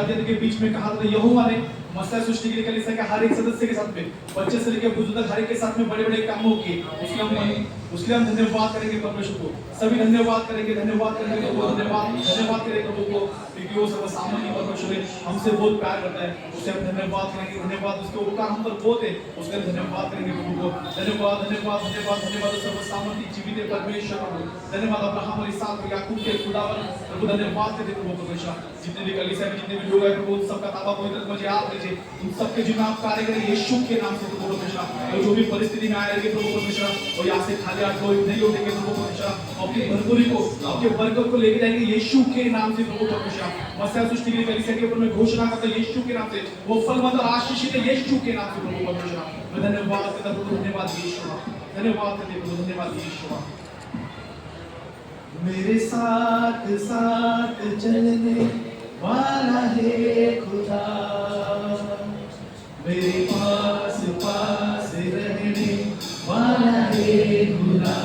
जातीयता के बीच में कहा था यहोवा ने मसीह सृष्टि के लिए कलीसिया के हर एक सदस्य के साथ में बच्चे से लेकर बुजुर्ग तक हर एक के साथ में बड़े बड़े कामों किए। उसके हम धन्यवाद करेंगे परमेश्वर को, सभी धन्यवाद करेंगे धन्यवाद करेंगे धन्यवाद करेंगे प्रभु को, क्योंकि वो सर्वसामर्थी परमेश्वर है, हमसे बहुत प्यार करता है। उसे हम धन्यवाद करेंगे धन्यवाद, उसके उपकार हम पर बहुत है, उसके धन्यवाद करेंगे प्रभु को। धन्यवाद धन्यवाद धन्यवाद धन्यवाद सर्वसामर्थी जीवित परमेश्वर को धन्यवाद। अब्राहम और इसहाक और याकूब के खुदावन प्रभु धन्यवाद करते प्रभु परमेश्वर। जितने भी कलीसिया में जितने भी लोग हैं प्रभु सबका ताबा पवित्र मुझे आप लीजिए, उन सबके जिन्हें आप कार्य करें यीशु के नाम से प्रभु परमेश्वर। और जो भी परिस्थिति में आए रहेंगे प्रभु परमेश्वर और यहाँ से खाली हाथ कोई नहीं लौटेंगे प्रभु परमेश्वर, अपनी भरपूरी को आपके बरकत को लेके जाएंगे यीशु के नाम से प्रभु परमेश्वर। मसीह सृष्टि के कलीसिया के ऊपर मैं घोषणा करता हूं यीशु के नाम से वो फलवंत और आशीषित है यीशु के नाम से प्रभु परमेश्वर। मैं धन्यवाद करता हूं प्रभु, धन्यवाद यीशु, धन्यवाद करते प्रभु, धन्यवाद यीशु। मेरे साथ साथ चलने वाला है खुदा, मेरे पास पास रहने वाला है खुदा,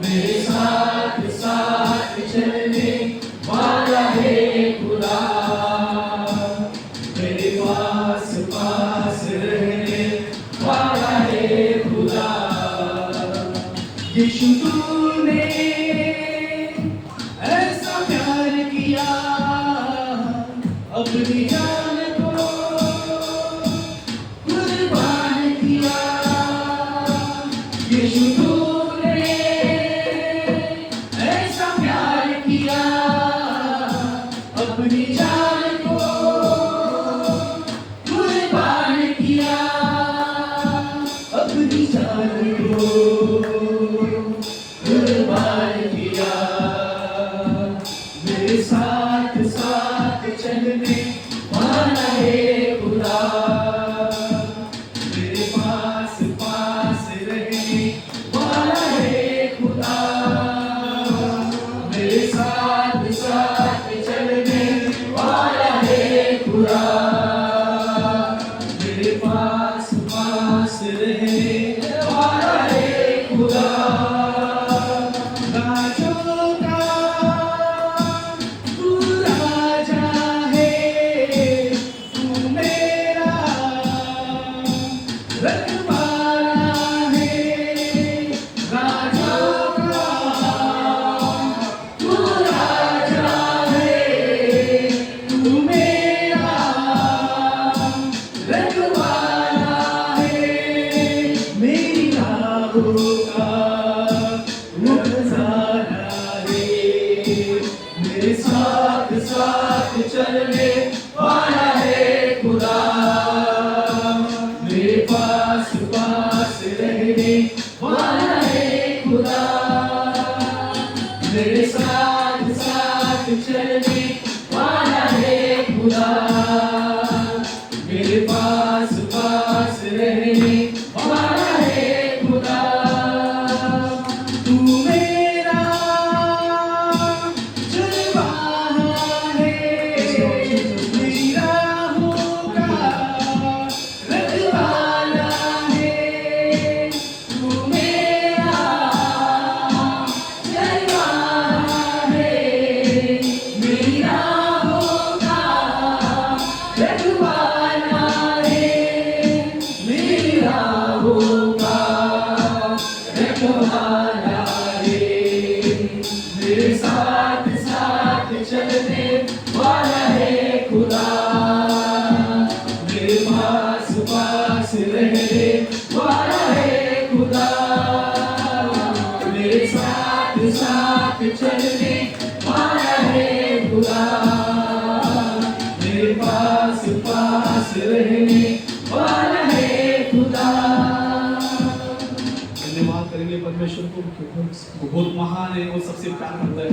मेरे साथ साथ चलने वाला है खुदा, मेरे पास पास रहने वाला है खुदा। यीशु तूने ऐसा प्यार किया अपनी जान को कुर्बान किया। यीशु तूने ऐसा प्यार किया अपनी जान को कुर्बान किया, अपनी जान को कुर्बान किया। मेरे साथ साथ चलने वाला है खुदा, मेरे पास पास रहने वाला है खुदा, मेरे साथ साथ चलने वाला है खुदा, मेरे पास पास रहने वाला है खुदा। मेरे साथ साथ चलने वाला है खुदा, मेरे पास पास रहने वाला है खुदा, मेरे साथ साथ चलने वाला है खुदा, मेरे पास पास रहने वाला है खुदा। तू मेरा मेरे साथ साथ चलने वाला है खुदा, मेरे पास पास रहने वाला है खुदा, मेरे साथ साथ चलने वाला है खुदा, मेरे पास पास रहने वाला है खुदा। धन्यवाद करेंगे परमेश्वर को, वो बहुत महान है और सबसे प्यार करता है,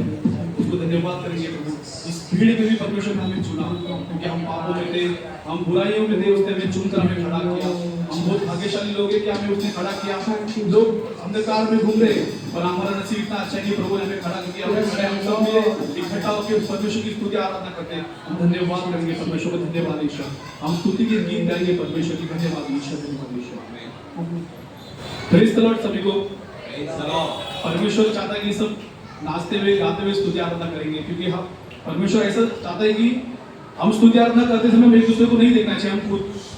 उसको धन्यवाद करेंगे प्रभु। इस भीड़ में भी परमेश्वर ने हमें चुना, क्योंकि हम पापों में थे, हम बुराइयों में थे, उसने हमें चुनकर हमें खड़ा किया। हम बहुत भाग्यशाली लोग हैं कि हमें उसने खड़ा किया। लोग अंधकार में घूम रहे और हमारा नसीब इतना अच्छा है कि प्रभु ने हमें खड़ा किया। हम सब मिले इकट्ठा होकर परमेश्वर की स्तुति आराधना करते हैं। हम धन्यवाद करेंगे परमेश्वर को, धन्यवाद ईश्वर। हम स्तुति के गीत गाएंगे परमेश्वर की, धन्यवाद ईश्वर, धन्यवाद ईश्वर। प्रेज़ द लॉर्ड सभी को। परमेश्वर चाहता है कि सब नाचते हुए गाते हुए स्तुति आराधना करेंगे, क्योंकि हम परमेश्वर ऐसा चाहता है कि हम स्तुति आराधना करते समय एक दूसरे को नहीं देखना चाहिए, हम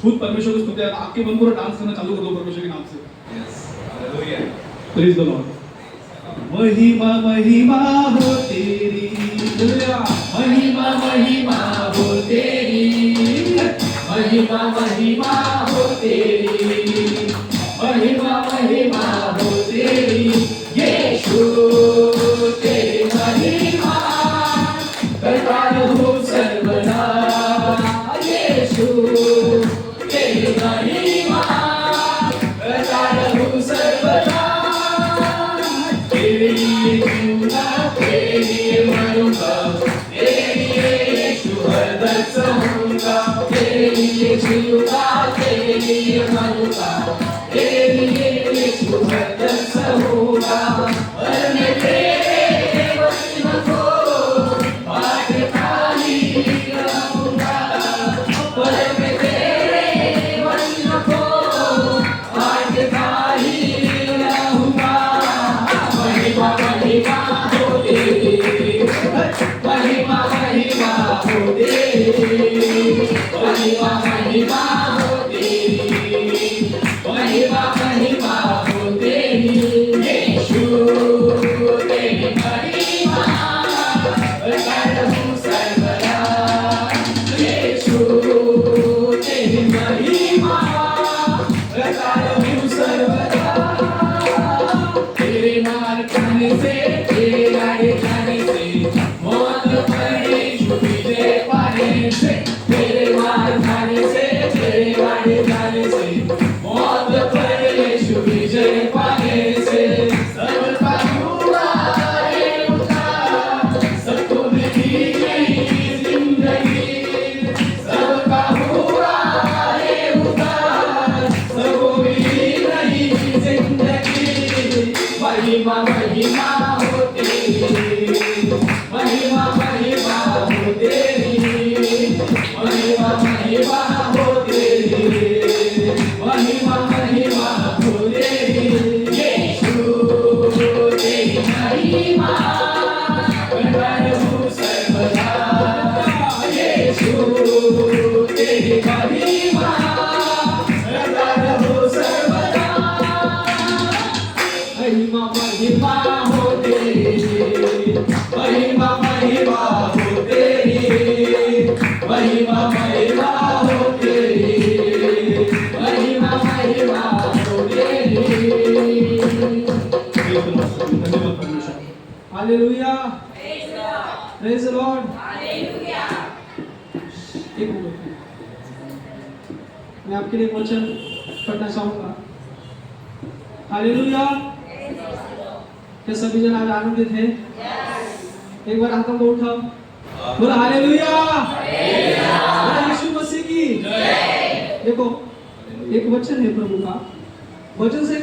खुद परमेश्वर को स्तुति आराधना आपके मन को डांस करना चालू कर दो परमेश्वर के नाम से। Praise the Lord. महिमा महिमा हो तेरी, महिमा महिमा हो तेरी, महिमा महिमा हो तेरी, महिमा महिमा हो तेरी, यीशु तेरी महिमा करता रहूं सर्वदा, यीशु तेरी महिमा करता रहूं सर्वदा, तेरे लिए जीऊंगा, तेरे लिए मरूंगा, तेरे लिए यीशु हरदम सहूंगा, तेरे लिए जीऊंगा, तेरे लिए मरूंगा, तेरे लिए यीशु हरदम सहूंगा, और मैं तेरे वचन को पाठ खाली रहूंगा, और मैं तेरे वचन को पाठ खाली रहूंगा। महिमा महिमा हो तेरी, महिमा महिमा हो तेरी, महिमा महिमा हो तेरी, महिमा महिमा हो तेरी, यीशु तेरी महिमा करता रहूं सर्वदा, यीशु तेरी महिमा करता रहूं सर्वदा, तेरे मार खाने से, तेरे गाड़े खाने से, मौत पर यीशु विजय पाने से, तेरे मार खाने से, तेरे गाड़े खाने से, मौत पर यीशु विजय पाने से, सबका हुआ है उद्धार, सबको मिली नई जिंदगी, सबका हुआ है उद्धार, सबको मिली नई जिंदगी। महिमा महिमा हो तेरी, महिमा महिमा हो तेरी, महिमा महिमा हो तेरी, महिमा महिमा हो तेरी, यीशु तेरी महिमा करता रहूं सर्वदा, यीशु तेरी महिमा करता रहूं सर्वदा। महिमा महिमा हो तेरी, महिमा महिमा हो तेरी, महिमा महिमा हो तेरी, महिमा महिमा हो तेरी। धन्यवाद परमेश्वर। Hallelujah, praise the Lord. एक मिनट, मैं आपके लिए एक वचन पढ़ना चाहूंगा। हालेलुया। क्या सभी जन आज आनंदित हैं? एक बार हाथों को उठाओ, बोला हालेलुया, बोला यीशु मसीह की देखो, एक वचन है प्रभु का, वचन से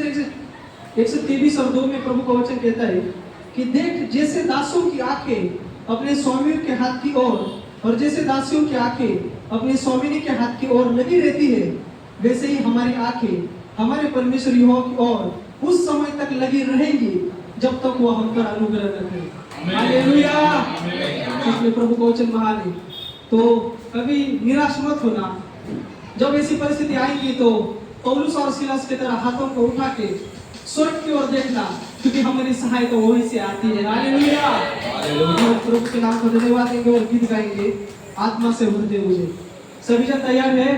123 और 2 में प्रभु का वचन कहता है कि देख, जैसे दासों की आंखें अपने स्वामियों के हाथ की ओर, और जैसे दासियों की आंखें अपने स्वामिनी के हाथ की ओर लगी रहती है, वैसे ही हमारी आंखें हमारे परमेश्वर यहोवा की ओर उस समय तक लगी रहेंगी जब तक वो हम पर अनुग्रह रखे। हालेलुया। इसलिए प्रभु का वचन महान है। तो कभी निराश मत होना, जब ऐसी परिस्थिति आएगी तो पौलुस और सिलास की तरह हाथों को उठा के स्वर्ग की ओर देखना, क्योंकि हमारी सहायता वहीं से आती है। हालेलुया। प्रभु के नाम को धन्यवाद देंगे और गीत गाएंगे आत्मा से भरते हुए। सभी जन तैयार है?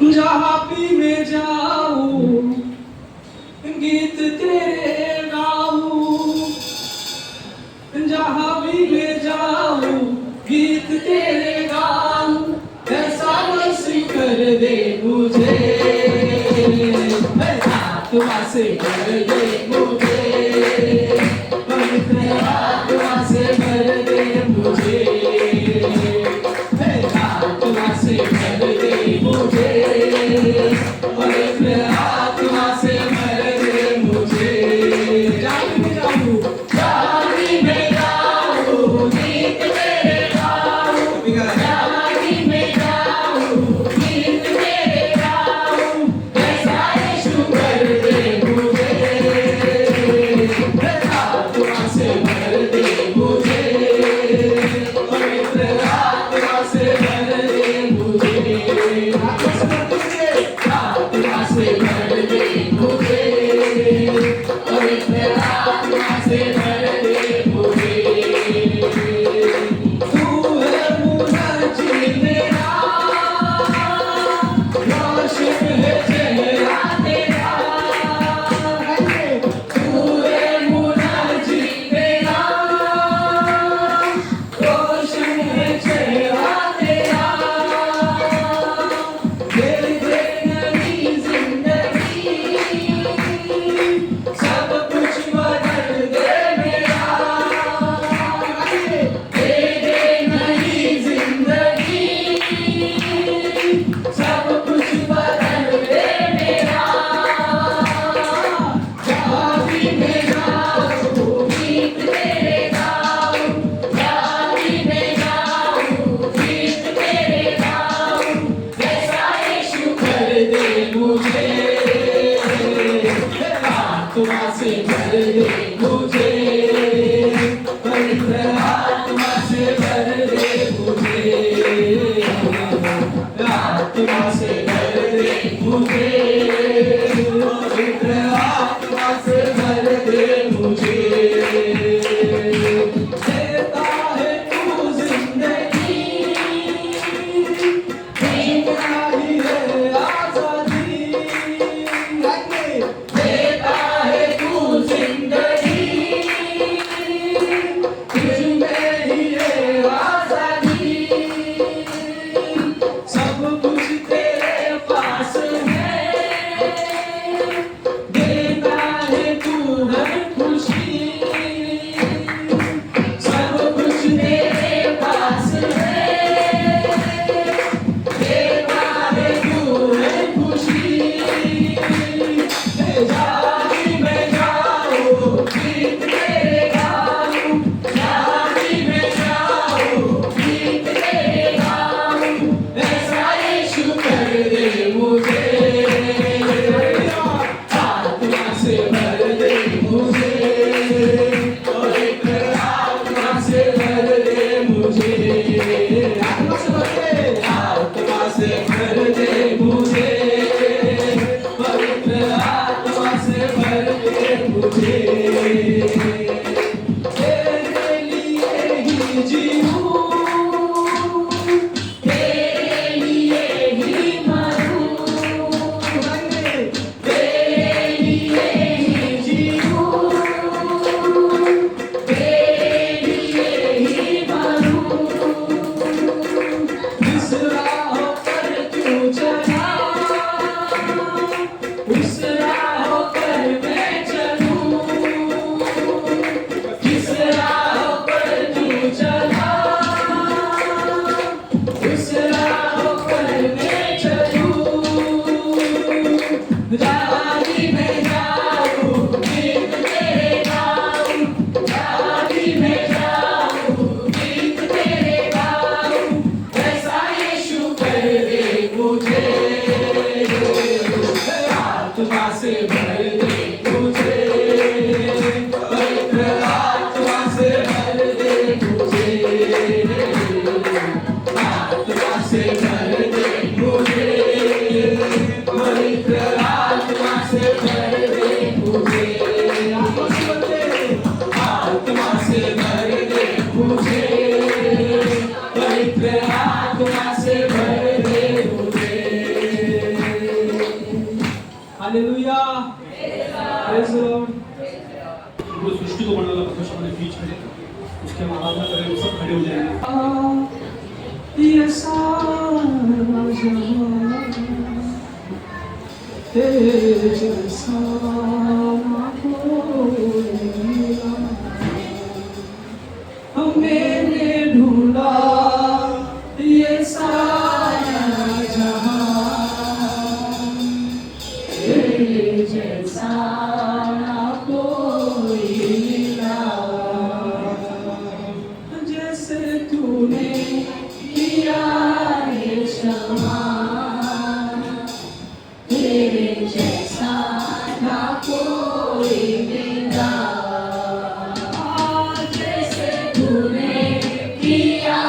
जहाँ भी मैं जाऊं गीत तेरे गाऊं, जहाँ भी मैं जाऊं गीत तेरे गाऊं, ऐसा मसीह कर दे मुझे, आत्मा से भर दे मुझे, पवित्र आत्मा से भर दे मुझे, आत्मा से भर दे मुझे, पवित्र आत्मा से भर दे मुझे। जहाँ भी जाऊँ, जहाँ भी मैं जाऊँ गीत तेरे गाऊँ, जहाँ भी मैं जाऊँ गीत तेरे गाऊँ, ऐसा यीशु कर दे मुझे, आत्मा से भर दे मुझे, दे मुझे, आत्मा से भर दे मुझे, पवित्र आत्मा से भर दे मुझे, आत्मा से भर दे मुझे, पवित्र आत्मा से भर दे मुझे। देता है तू जिंदगी, देता ही है आजादी, देता है तू जिंदगी, तुझमें ही है आजादी, सब कुछ तेरे पास है, देता है तू हर खुशी, सब कुछ तेरे पास है, देता है तू हर खुशी। जानी में जाओ गीत तेरे गाऊं, जानी में जाओ गीत तेरे गाऊं, ऐसा यीशु कर दे मुझे, आत्मा से भर दे मुझे, पवित्र आत्मा से भर दे मुझे, आत्मा से भर दे, आत्मा से भर दे मुझे, पवित्र आत्मा से भर दे मुझे। तेरे लिए ही जीऊं, तेरे लिए ही मरूं, तेरे लिए ही जीऊं, तेरे लिए ही मरूं, इस राह पर तू चला, उस राह पर मैं चलूं, इस राह पर तू चला, उस राह पर मैं चलूं, जानी में जाऊं गीत तेरे गाऊं, जानी में जाऊं गीत तेरे गाऊं, ऐसा यीशु कर दे मुझे, आत्मा से भर दे मुझे, पवित्र आत्मा से भर दे मुझे, आत्मा से भर दे मुझे, पवित्र आत्मा से भर दे मुझे, आत्मा से भर दे मुझे, पवित्र आत्मा से भर दे मुझे। Hallelujah, praise the Lord. वो सृष्टि को बनाने वाला परमेश्वर हमारे बीच में है। उसके हम आराधना करें, सब खड़े हो जाएंगे। ये सारा जहां तेरे जैसा ना कोई मिला, मैंने ढूंढा ये सारा जहां, तेरे जैसा ना कोई मिला, जैसे तूने किया है क्षमा, तेरे जैसा ना कोई मिला, जैसे तूने किया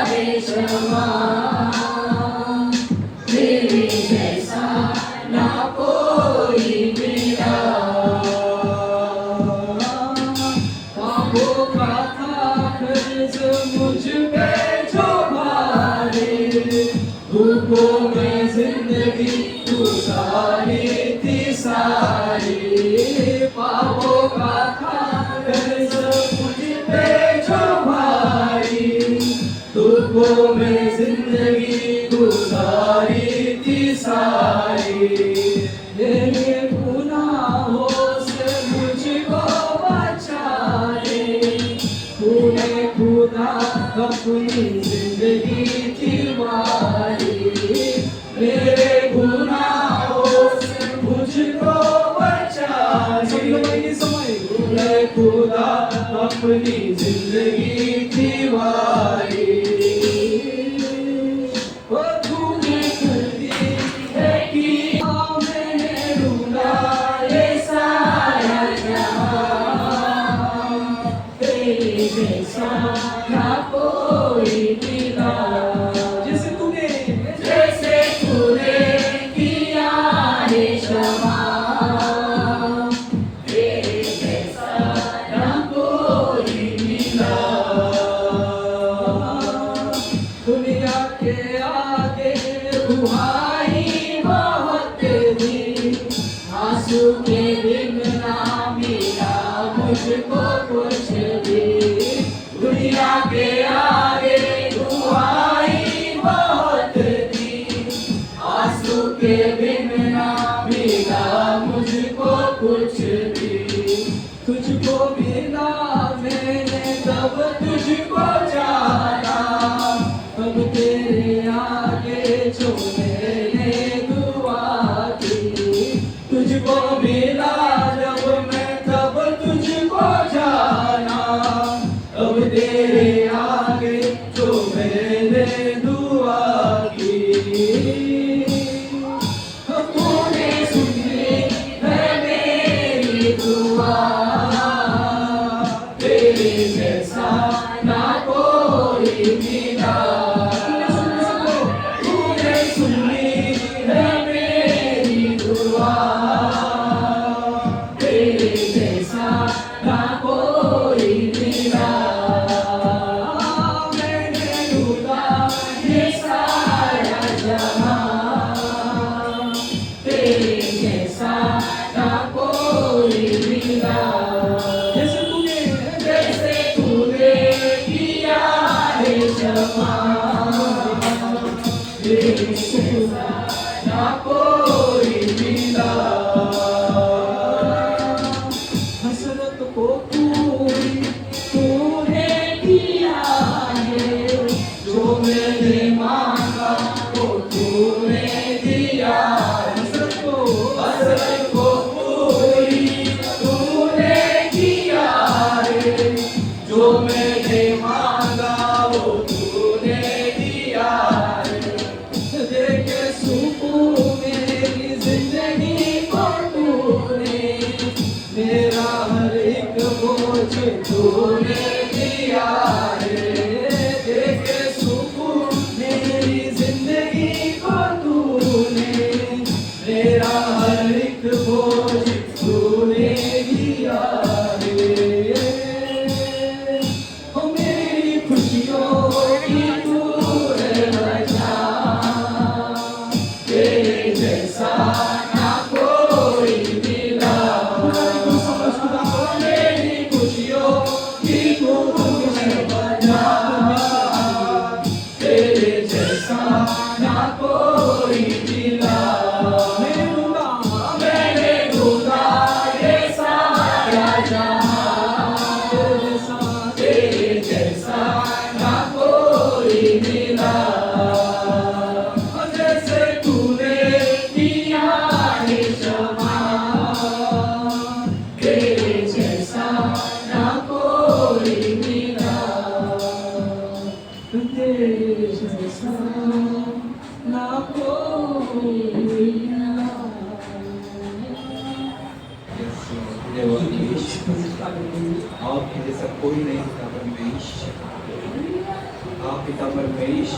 है क्षमा, तेरे जैसा ना कोई मिला। पापों का था कर्ज मुझ पे जो भारी, धूपों में जिंदगी तू सारी थी सारी, पापों का था कर्ज मुझ पे जो भारी, धूपों में जिंदगी तू सारी थी सारी, मेरे गुनाहों से मुझको बचा ले, तूने खुदा अपनी जिंदगी की मारी, मेरे गुनाहों से मुझको बचा ले, तूने खुदा अपनी जिंदगी की मारी, ओ तूने कर दी है कि के बिन ना मिला मुझको कुछ भी, तुझको मिला मैंने तब तुझको जाना, तब तेरे आगे जो मैंने दुआ की, तुझको मिला जब मैं तब तुझको जाना, तब तेरे आगे जो मैंने दुआ की। तूने सुनी है मेरी दुआ, तेरे जैसा ना कोई मिला। तूने सुनी है मेरी दुआ, तेरे जैसा ना कोई मिला। मैंने ढूंढा ये सारा जहां, तेरे जैसा ना कोई मिला। जैसे तूने किया है क्षमा, तेरे जैसा ना कोई मिला। हसरत को तूने किया है, जो मैंने मांगा वो तूने दिया। हसरत को पूरी तूने किया है, जो मैंने मांगा वो तूने दिया है। देखे सुकून मेरी जिंदगी को तूने, मेरा हर एक बोझ तूने दिया है। देखे सुकून मेरी जिंदगी को तूने, मेरा हर एक बोझ तूने दिया है। ओ मेरी खुशियों की तू है वजह, तेरे जैसा ना कोई मिला। मेरी खुशियों की तू है वजह, तेरे जैसा ना कोई मिला। मैंने ढूंढा ये सारा जहां, तेरे जैसा ना कोई मिला। जैसे तूने किया है क्षमा, तेरे जैसा ना कोई मिला। तेरे जैसा ना कोई मिला। आपके जैसा कोई नहीं पिता परमेश, आप पिता परमेश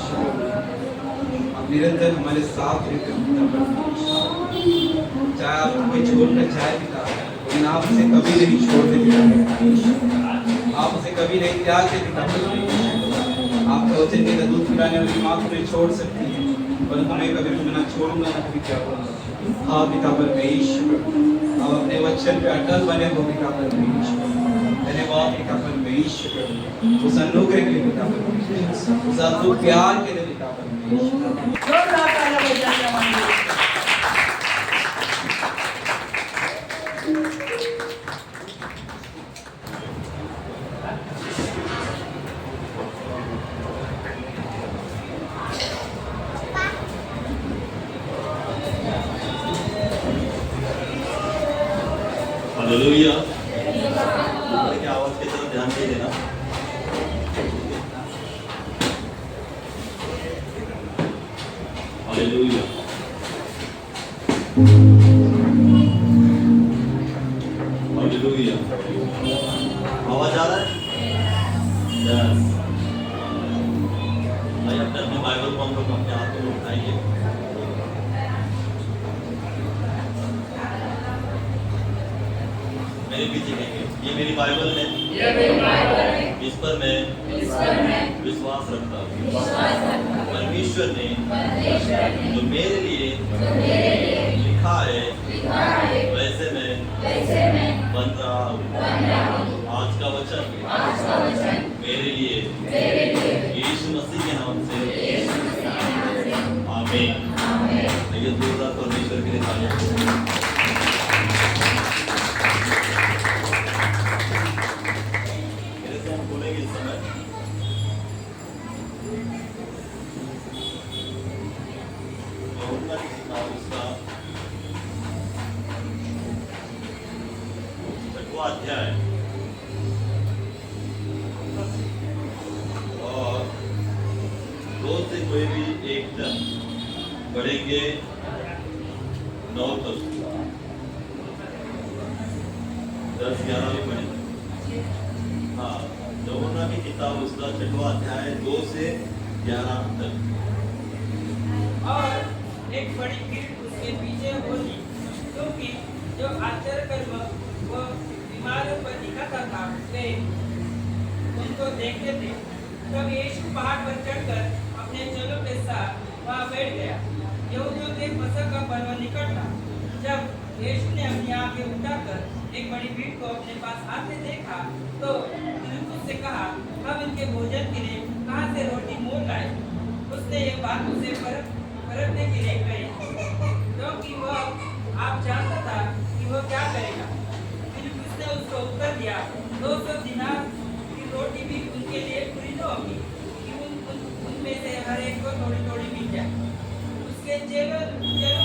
आप निरंतर हमारे साथ रहते हो पिता परमेश। चाहे आप हमें छोड़कर जाए पिता, लेकिन आप उसे कभी नहीं छोड़ते पिता परमेश, आप उसे कभी नहीं त्यागते पिता परमेश। आपका वचन के दूध पिलाने वाली माँ तुम्हें छोड़ सकती है, परंतु मैं कभी तुम्हें ना छोड़ूंगा ना कभी क्या करूंगा। हाँ पिता परमेश्वर, आप अपने वचन पे अटल बने हो पिता परमेश्वर। धन्यवाद पिता परमेश्वर, उस अनुग्रह के लिए पिता परमेश्वर, उस अद्भुत प्यार के लिए पिता परमेश्वर। हालेलुया। की आवाज की तरफ ध्यान दे देना। हालेलुया। हालेलुया। आवाज आ रहा है? यस। भाई अपने अपने बाइबल को हम लोग अपने हाथों में उठाइए। मेरे पीछे कहेंगे, ये मेरी बाइबल है, इस पर मैं विश्वास रखता हूँ। परमेश्वर ने जो मेरे लिए लिखा है वैसे मैं बन रहा हूँ। आज का वचन मेरे लिए यीशु मसीह के नाम से आमीन। परमेश्वर के लिए तालियां। मेरे से हम बोलेंगे इस समय यूहन्ना की किताब उसका 6वां अध्याय और 2 से कोई भी एक जन पढ़ेंगे 9 तक, 10-11 भी पढ़ेंगे। हाँ, यूहन्ना की किताब उसका 6वां अध्याय 2 से 11 तक। और एक बड़ी भीड़ उसके पीछे होगी, क्योंकि जो आश्चर्य कर्म वो बीमारों पर दिखाता था वे उनको देखते थे। तब यीशु पहाड़ पर चढ़कर अपने चेलों के साथ वहाँ बैठ गया। यहूदियों के फसह का पर्व निकट था। जब यीशु ने अपनी आंखें उठाकर एक बड़ी भीड़ को अपने पास आते देखा तो फिलिप्पुस से कहा, हम इनके भोजन के लिए कहाँ से रोटी मोल लाए? उसने ये बात उसे परखने के लिए कही, क्योंकि वह आप जानता था कि वह क्या करेगा। फिलिप्पुस ने उसको उत्तर दिया, 200 दिनार की रोटी भी उनके लिए पूरी न होगी कि उनमें से हर एक को थोड़ी थोड़ी मिल जाए। उसके चेलों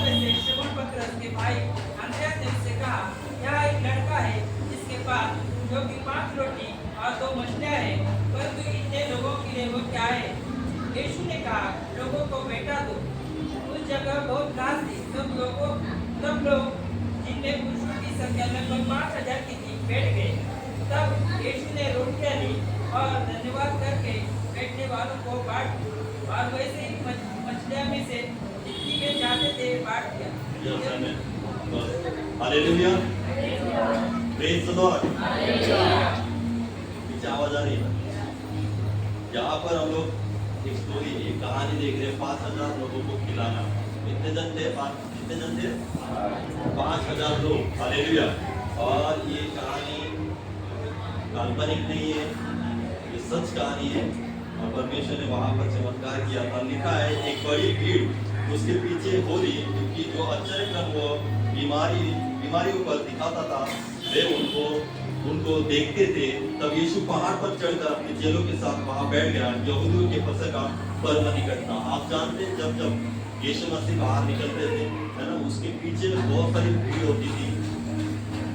में से शमौन पतरस के भाई अंद्रयास ने उससे कहा, यहाँ एक लड़का है जिसके पास जो कि 5 रोटी और 2 मछलियाँ हैं, परंतु इतने लोगों के लिए वो क्या है? यीशु ने कहा, लोगों को बैठा दो। उस जगह बहुत घास थी। सब लोग जिनमें पुरुषों की संख्या लगभग 5000 की थी बैठ गए। तब यीशु ने रोटियां ली और धन्यवाद करके बैठने वालों को बांट दी और वैसे ही मछलियां में से जितनी वे चाहते थे बांट दिया। Hallelujah, praise the Lord. पीछे आवाज आ रही है? यहाँ पर हम लोग एक स्टोरी, एक कहानी देख रहे हैं। 5000 लोगों को खिलाना। कितने जन थे? 5000 लोग। हालेलुया। और ये कहानी काल्पनिक नहीं है, ये सच कहानी है और परमेश्वर ने वहां पर चमत्कार किया था। लिखा है एक बड़ी भीड़ उसके पीछे हो रही, क्योंकि जो आश्चर्य कर्म वो बीमारियों पर दिखाता था वे उनको देखते थे। तब यीशु पहाड़ पर चढ़कर अपने चेलों के साथ वहां बैठ गया। यहूदियों के फसह का पर्व निकट था। आप जानते हैं जब यीशु मसीह बाहर निकलते थे, है ना, उसके पीछे बहुत सारी भीड़ होती थी,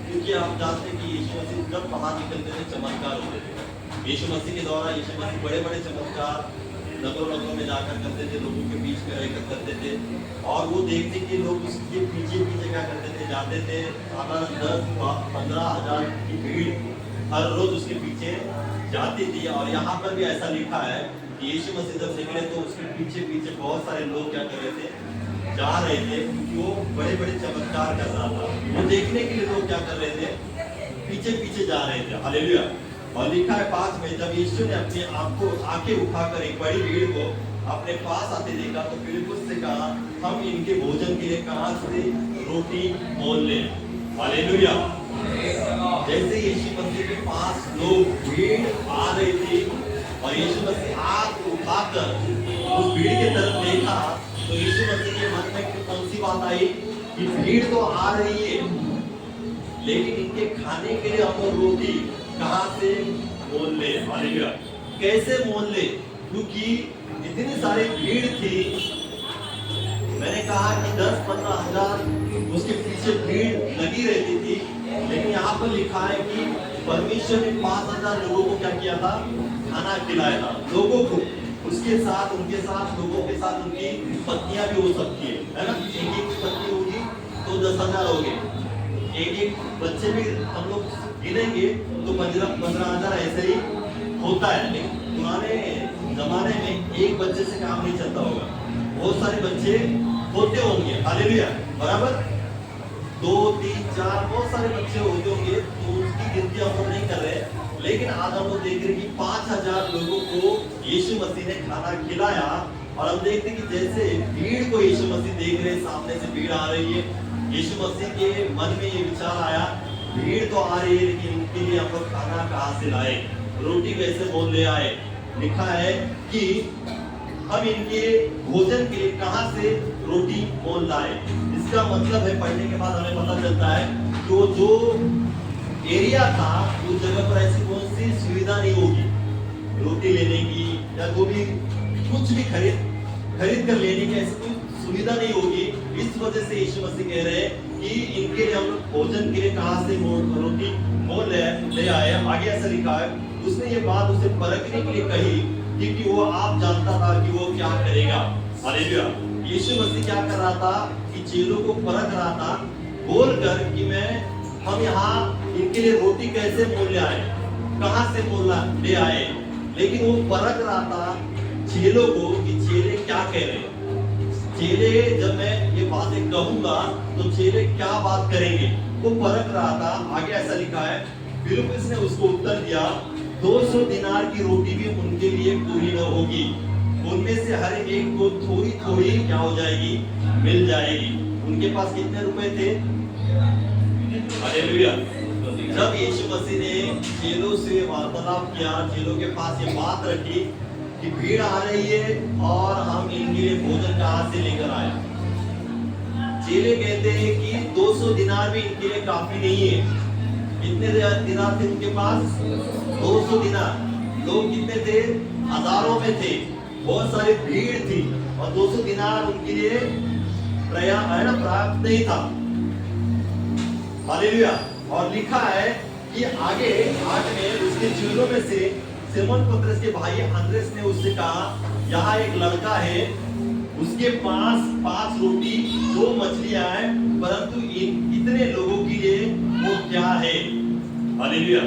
क्योंकि आप जानते हैं कि यीशु मसीह जब बाहर निकलते थे चमत्कार होते थे। यीशु मसीह के द्वारा यीशु मसीह बड़े बड़े चमत्कार नगरों में जाकर करते थे, लोगों के बीच में रहकर करते थे। और वो देखते कि लोग उसके पीछे क्या करते थे, जाते थे। 10-15 हजार की भीड़ हर रोज उसके पीछे जाती थी। और यहाँ पर भी ऐसा लिखा है कि यीशु मसीह जब निकले तो उसके पीछे बहुत सारे लोग क्या कर रहे थे, जा रहे थे, क्योंकि वो बड़े बड़े चमत्कार कर रहा था। वो देखने के लिए लोग क्या कर रहे थे, पीछे जा रहे थे। हालेलुया। और लिखा है 5 में, जब यीशु ने अपनी आंखें उठाकर एक बड़ी भीड़ को अपने पास आते देखा तो फिलिप्पुस से कहा, हम इनके भोजन के लिए कहाँ से रोटी मोल लें? हालेलुया। जैसे यीशु मसीह के पास लोग भीड़ आ रही थी और यीशु मसीह आंख उठाकर उस भीड़ की तरफ देखा तो यीशु मसीह के मन में कौन सी बात आई कि भीड़ तो आ रही है, लेकिन इनके खाने के लिए हम लोग रोटी कहाँ से मोल ले? हालेलुया। कैसे मोल ले? क्योंकि इतनी सारी भीड़ थी। मैंने कहा कि 10-15 हजार उसके पीछे भीड़ लगी रहती थी, लेकिन यहाँ पर लिखा है कि परमेश्वर ने 5000 लोगों को क्या किया था? खाना खिलाया था लोगों को। उसके साथ उनके साथ लोगों के साथ उनकी पत्नियां भी हो सकती है ना। एक पत्नी होगी तो 10,000 हो गए। एक बच्चे भी हम लोग गिनेंगे तो 15,000 ऐसे ही होता है। लेकिन पुराने जमाने में एक बच्चे से काम नहीं चलता होगा, बहुत सारे बच्चे होते होंगे। हालेलुया। बराबर 2, 3, 4 बहुत सारे बच्चे होते होंगे, तो उसकी गिनती हम लोग नहीं कर रहे। लेकिन आज हम लोग देख रहे हैं कि 5000 लोगों को यीशु मसीह ने खाना खिलाया। और हम देखते हैं कि जैसे भीड़ को यीशु मसीह देख रहे, सामने से भीड़ आ रही है, यीशु मसीह के मन में ये विचार आया, भीड़ तो आ रही है लेकिन इनके लिए हम लोग खाना कहाँ से लाए, रोटी कैसे मोल ले आए? लिखा है कि हम इनके भोजन के लिए कहाँ से रोटी मोल लाए। इसका मतलब है पढ़ने के बाद हमें पता चलता है कि वो जो एरिया था उस जगह पर ऐसी कौन सी सुविधा नहीं होगी रोटी लेने की या जो भी कुछ भी खरीद कर लेने की ऐसी कोई सुविधा नहीं होगी। इस वजह से यीशु मसीह कह रहे हैं कि इनके लिए हम लोग भोजन के लिए कहां से रोटी मोल ले आए। आगे ऐसा लिखा है उसने ये बात उसे परखने के लिए कही क्योंकि वो आप जानता था कि वो क्या करेगा। हालेलुया। यीशु मसीह क्या कर रहा था कि चेलों को परख रहा था बोलकर कि हम यहाँ इनके लिए रोटी कैसे मोल ले आए, कहां से मोल ले आए। लेकिन वो परख रहा था चेलों को कि चेले क्या कह रहे हैं। चेले जब मैं ये बातें कहूंगा तो चेले क्या बात करेंगे, वो परख रहा था। आगे ऐसा लिखा है फिलिप्पुस ने उसको उत्तर दिया 200 दिनार की रोटी भी उनके लिए पूरी न होगी, उनमें से हर एक को थोड़ी थोड़ी क्या हो जाएगी, मिल जाएगी। उनके पास कितने रुपए थे? हालेलुया। जब यीशु मसीह ने चेलों से वार्तालाप किया, चेलों के पास ये बात रखी कि भीड़ आ रही है और हम इनके लिए भोजन कहां से लेकर आए। चेले कहते हैं कि 200 दिनार भी इनके लिए काफी नहीं है। कितने दिनार थे उनके पास? 200 दिनार। लोग कितने थे? हजारों में थे, बहुत सारी भीड़ थी और 200 दिनार उनके लिए प्राप्त नहीं था। हालेलुया। और लिखा है कि आगे 8 में उसके चेलों में से सिमोन पतरस के भाई अंद्रेस ने उससे कहा यहाँ एक लड़का है, उसके पास 5 रोटी 2 मछलियां हैं, परंतु इतने लोगों के लिए वो क्या है। हालेलुया।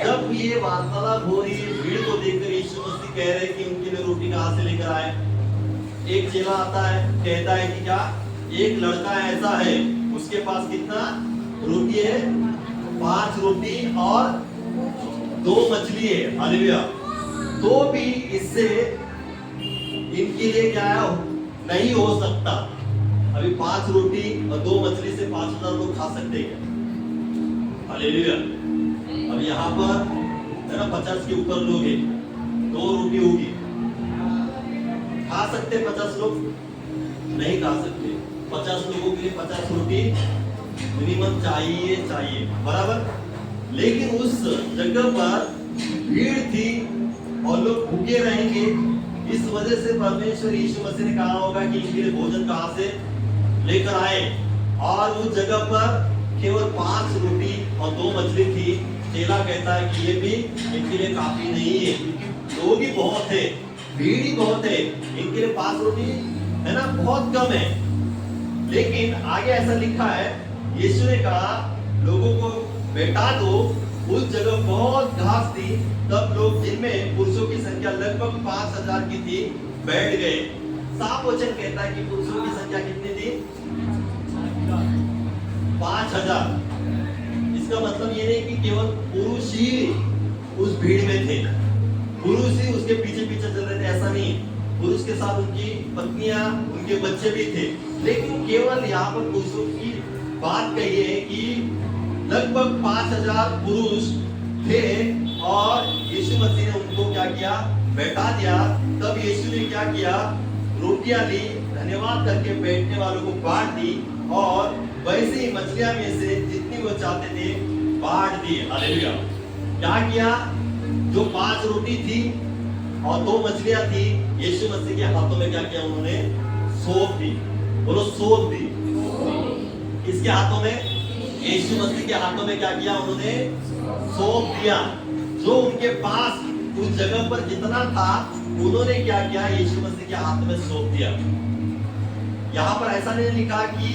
जब ये वार्तालाप हो रही है भीड़ को देखकर यीशु मसीह कह रहे हैं कि उनके लिए रोटी कहां से लेकर आए। एक चेला आता है कहता है कि क्या एक लड़का ऐसा है उसके पास कितना रोटी है? 5 रोटी और 2 मछली है। हालेलुया। तो भी इससे इनके लिए क्या है नहीं हो सकता। अभी 5 रोटी और 2 मछली से 5000 लोग खा सकते हैं। हालेलुया। अब यहाँ पर है ना 50 के ऊपर लोग हैं, 2 रोटी होगी, खा सकते 50 लोग? नहीं खा सकते। 50 लोगों के लिए 50 रोटी मिनिमम चाहिए बराबर। लेकिन उस जगह पर भीड़ थी और लोग भूखे रहेंगे, इस वजह से परमेश्वर यीशु मसीह ने कहा होगा कि इनके लिए भोजन कहां से लेकर आए। और उस जगह पर केवल 5 रोटी और 2 मछली थी। चेला कहता है कि ये भी इनके लिए काफी नहीं है, लोग ही बहुत है, भीड़ ही बहुत है, इनके लिए 5 रोटी है ना बहुत कम है। लेकिन आगे ऐसा लिखा है यीशु ने कहा लोगों को बैठा दो। उस जगह बहुत घास थी, तब लोग जिनमें पुरुषों की संख्या लगभग 5000 की थी बैठ गए। साफ वचन कहता है कि पुरुषों की संख्या कितनी थी? 5000। इसका मतलब ये नहीं कि केवल पुरुष ही उस भीड़ में थे, पुरुष ही उसके पीछे पीछे चल रहे थे, ऐसा नहीं। पुरुष के साथ उनकी पत्नियां, उनके बच्चे भी थे। लेकिन केवल यहाँ पर पुरुषों की बात कही है कि लगभग 5000 पुरुष थे और यीशु मसीह ने उनको क्या किया? बैठा दिया। तब यीशु ने क्या किया? रोटियां ली, धन्यवाद करके बैठने वालों को बांट दी और वैसे ही मछलियां में से जितनी वो चाहते थे बांट दी। हालेलुया। क्या किया? जो 5 रोटी थी और 2 मछलियां थी, यीशु मसीह के हाथों में क्या किया? उन्होंने सौंप दी। बोलो सौंप दी। किसके हाथों में? यीशु मसीह के हाथों में क्या किया? उन्होंने सौंप दिया। जो उनके पास उस जगह पर जितना था उन्होंने क्या किया? यीशु मसीह के हाथ में सौंप दिया। यहाँ पर ऐसा नहीं लिखा कि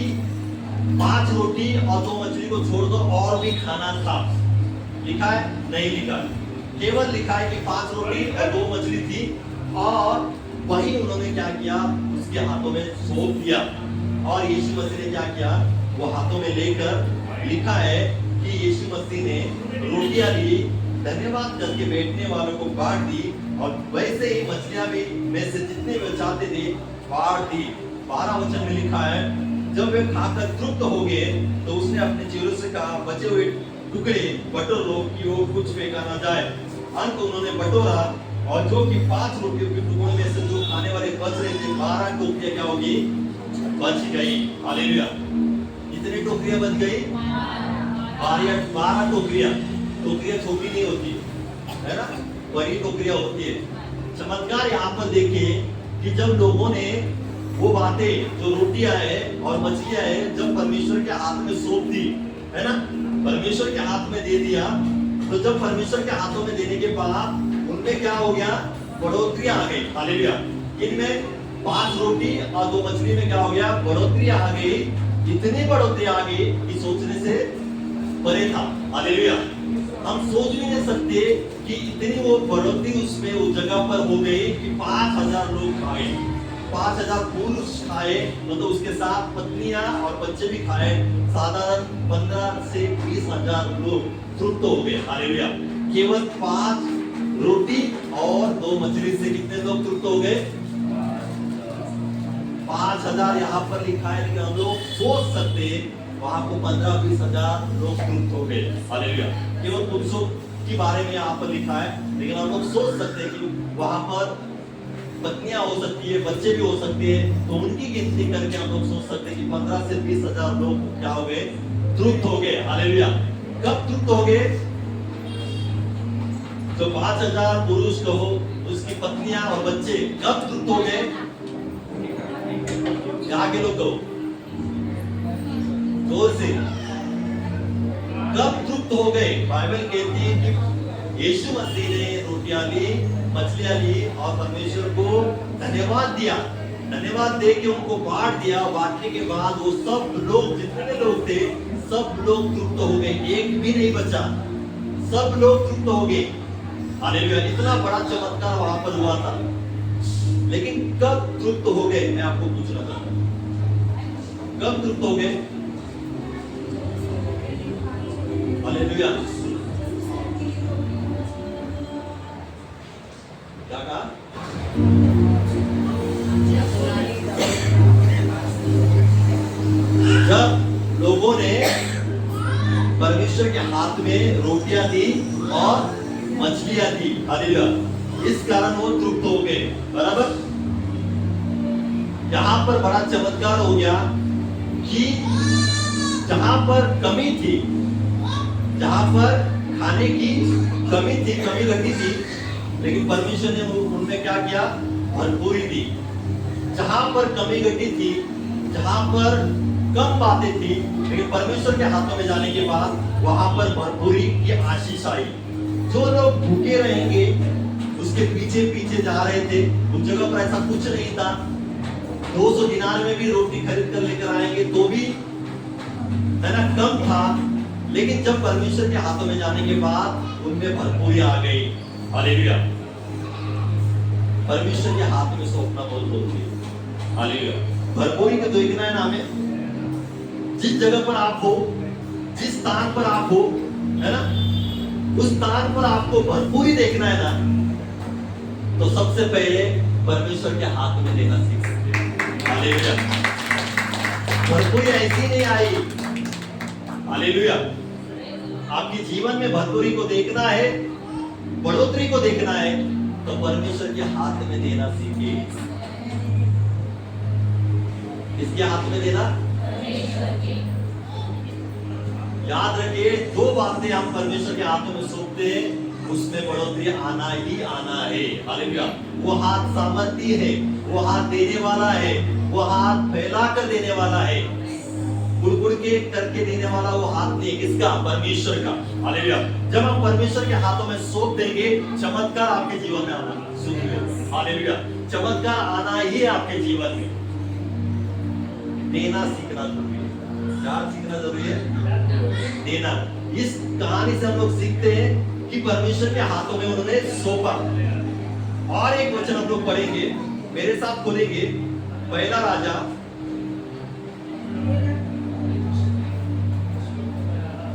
5 रोटी और 2 मछली को छोड़ दो और भी खाना था, लिखा है? नहीं लिखा। केवल लिखा है कि 5 रोटी और 2 मछली थी और वही उन्होंने क्या किया? उसके हाथों में सौंप दिया। और यीशु मसीह ने क्या किया? वो हाथों में लेकर लिखा है कि यीशु मसीह ने रोटियां ली, धन्यवाद करके बैठने वालों को बांट दी और वैसे ही मछलियां भी में से जितने वे चाहते थे बांट दी। 12 वचन में लिखा है जब वे खाकर तृप्त हो गए तो उसने अपने चेलों से कहा बचे हुए टुकड़े बटोर लो कि वो कुछ फेंका ना जाए। अंत उन्होंने बटोरा और जो कि 5 रोटियों के टुकड़ों में से जो खाने वाले बच रहे थे 12 टोकरियां क्या होगी? बच गई। हालेलुया। कितनी टोकरियां बच गई? 12 टोकरियां। टोकरियां छोटी नहीं होती है ना, बड़ी टोकरियां होती है। चमत्कार यहाँ पर देखिए कि जब लोगों ने वो बातें जो रोटियां है और मछलियां है जब परमेश्वर के हाथ में सौंप दी है ना, परमेश्वर के हाथ में दे दिया, तो जब परमेश्वर के हाथों में देने के बाद उनमें क्या हो गया? बढ़ोतरी आ गई। हालेलुया। इनमें 5 रोटी और 2 मछली में क्या हो गया? बढ़ोतरी आ गई। इतनी बढ़ोतरी आ गई कि सोचने से परे था। हालेलुया। हम सोच भी नहीं सकते कि इतनी वो बढ़ोतरी उसमें उस जगह पर हो गई कि 5000 लोग खाए, 5000 पुरुष खाए, मतलब उसके साथ पत्नियां और बच्चे भी खाए। साधारण 15 से 20,000 लोग तृप्त हो गए। हालेलुया। केवल 5 रोटी और 2 मछली से कितने लोग तृप्त हो गए? 5000 यहाँ पर लिखा है, लेकिन हम लोग सोच सकते हैं वहां को 15-20,000 लोग तृप्त हो गए। हालेलुया। केवल पुरुषों के बारे में यहाँ पर लिखा है, लेकिन हम लोग सोच सकते हैं कि वहां पर पत्नियां हो सकती है, बच्चे भी हो सकते हैं, तो उनकी गिनती करके हम लोग सोच सकते हैं कि 15 से 20,000 लोग क्या हो गए? तृप्त हो गए। हालेलुया। कब तृप्त हो गए? तो 5000 पुरुष कहो, उसकी पत्नियां और बच्चे कब तृप्त हो गए? यहाँ के लोग कहो जोर से, कब तृप्त हो गए? बाइबल कहती है कि यीशु मसीह ने रोटियां ली, मछलियां ली और परमेश्वर को धन्यवाद दिया। धन्यवाद दे के उनको बांट दिया। बांटने के बाद वो सब लोग, जितने लोग थे, सब लोग तृप्त हो गए, एक भी नहीं बचा, सब लोग तृप्त हो गए। हालेलुया। इतना बड़ा चमत्कार वहां पर हुआ था, लेकिन कब तृप्त हो गए? मैं आपको पूछना चाहता हूं, कब तृप्त हो गए? हालेलुया। क्या कहा? जब लोगों ने परमेश्वर के हाथ में रोटियां दी और मछलियां दी। हालेलुया। इस कारण वो तृप्त हो गए। बराबर। यहां पर बड़ा चमत्कार हो गया कि जहां पर कमी थी, जहां पर खाने की कमी थी, कमी घटी थी, लेकिन परमेश्वर ने उनमें क्या किया? भरपूरी दी। जहां पर कमी घटी थी, जहां पर कम बातें थी, लेकिन परमेश्वर के हाथों में जाने के बाद वहां पर भरपूरी की आशीष आई। जो लोग भूखे रहेंगे उसके पीछे पीछे जा रहे थे, उस जगह पर ऐसा कुछ नहीं था। 200 दिनार में भी रोटी खरीद कर लेकर आएंगे तो भी है ना, कम था, लेकिन जब परमेश्वर के हाथों में जाने के बाद उनमें भरपूरी आ गई। हालेलुया। परमेश्वर के हाथ में सौंपना बहुत जरूरी है। हालेलुया। भरपूरी को देखना है ना हमें। जिस जगह पर आप हो, जिस स्थान पर आप हो, है ना, उस स्थान पर आपको भरपूरी देखना है ना, तो सबसे पहले परमेश्वर के हाथ में देना सीख सकते हैं। हालेलुया। भरपूरी ऐसी नहीं आई। हालेलुया। आपके जीवन में भरपूरी को देखना है, बढ़ोतरी को देखना है, तो परमेश्वर के हाथ में देना सीखिए। किसके हाथ में देना? याद रखिए, जो बातें हम परमेश्वर के हाथों में सौंपते हैं उसमें बढ़ोतरी आना ही आना है। हालेलुया। वो हाथ सामर्थी है, वो हाथ देने वाला है, वो हाथ फैला कर देने वाला है, गुड़ के करके देने वाला वो हाथ नहीं, किसका? परमेश्वर का। हालेलुया। जब हम परमेश्वर के हाथों में सौंप देंगे, चमत्कार आपके जीवन में आना शुरू होगा। हालेलुया। चमत्कार आना ही है आपके जीवन में। देना सीखना जरूरी है। क्या सीखना जरूरी है? देना। इस कहानी से हम लोग सीखते हैं कि परमेश्वर के हाथों में उन्होंने सौंपा। और एक वचन हम लोग पढ़ेंगे, मेरे साथ खोलेंगे पहला राजा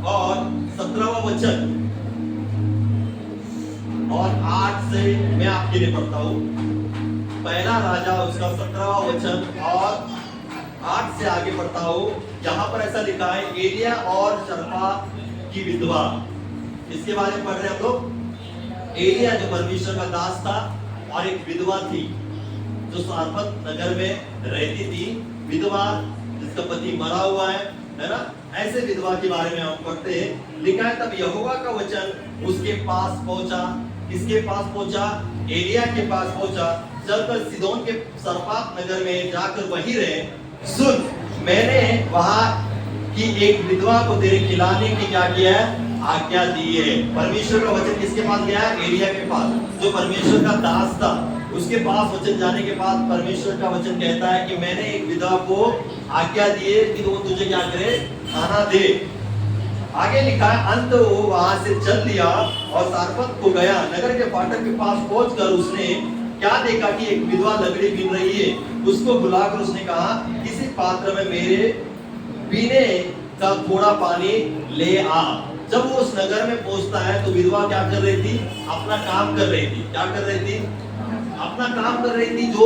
और 17वां वचन और 8 से मैं आपके लिए पढ़ता हूं। पहला राजा उसका 17वां वचन और 8 से आगे पढ़ता हूं। यहां पर ऐसा लिखा है, एलिया और शर्पा की विधवा। इसके बारे में पढ़ रहे हैं हम लोग। एलिया जो परमेश्वर का दास था और एक विधवा थी जो सारपत नगर में रहती थी, विधवा जिसका पति मरा हुआ है ना, ऐसे विधवा के बारे में हम पढ़ते हैं। लिखा है तब यहोवा का वचन उसके पास पहुंचा। किसके पास पहुंचा? एलिया के पास पहुंचा। चलकर सीदोन के सरपात नगर में जाकर वहीं रहे। सुन, मैंने वहां की एक विधवा को तेरे खिलाने की क्या किया है? आज्ञा दी है। परमेश्वर का वचन किसके पास गया? एलिया के पास, जो परमेश्वर का दास था। उसके पास वचन जाने के बाद परमेश्वर का वचन कहता है कि मैंने एक विधवा को आज्ञा दी है कि वो तुझे क्या करे? खाना दे। आगे लिखा है अंत वो वहां से चल दिया और सारपत को गया। नगर के फाटक के पास पहुंचकर उसने क्या देखा कि एक विधवा लकड़ी बीन रही है। उसको बुलाकर उसने कहा, किसी पात्र में मेरे पीने का थोड़ा पानी ले आ। जब वो उस नगर में पहुंचता है तो विधवा क्या कर रही थी? अपना काम कर रही थी। क्या कर रही थी? अपना काम कर रही थी। जो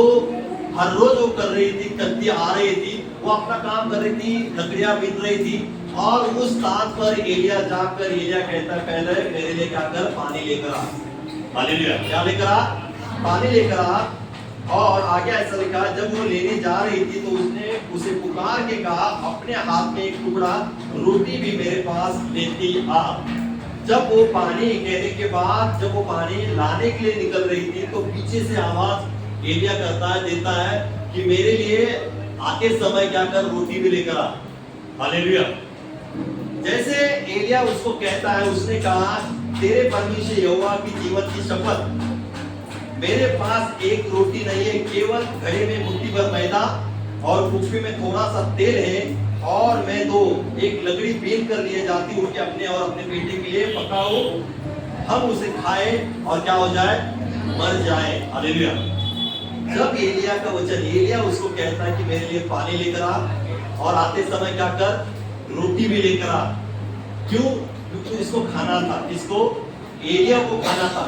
हर रोज वो कर रही थी, करती आ रही थी, वो अपना काम कर रही थी, लकड़ियां बीन रही थी। और उस स्थान पर एलिया जाकर एलिया कहता है, पहले मेरे लिए क्या कर? पानी लेकर आ। हालेलुया। क्या लेकर आ? पानी लेकर आ। और आगे ऐसा लिखा, जब वो लेने जा रही थी तो उसने उसे पुकार के कहा, अपने हाथ में एक टुकड़ा रोटी भी मेरे पास लेती आ। जब वो पानी कहने के बाद जब वो पानी लाने के लिए निकल रही थी तो पीछे से आवाज एलिया देता है कि मेरे लिए आते समय क्या कर? रोटी भी लेकर आ। हालेलुया। जैसे एलिया उसको कहता है, उसने कहा, तेरे परमेश्वर यहोवा की जीवन की शपथ, मेरे पास एक रोटी नहीं है, केवल घड़े में मुट्ठी भर मैदा और कुप्पी में थोड़ा सा तेल है, और मैं तो एक लकड़ी बीन कर लिए जाती हूँ कि अपने और अपने बेटे के लिए पकाओ, हम उसे खाए और क्या हो जाए? मर जाए। हालेलुया। जब एलिया का वचन, एलिया उसको कहता है कि मेरे लिए पानी लेकर आ और आते समय क्या कर? रोटी भी लेकर आ। क्यों? क्योंकि इसको खाना था। इसको? एलिया को खाना था।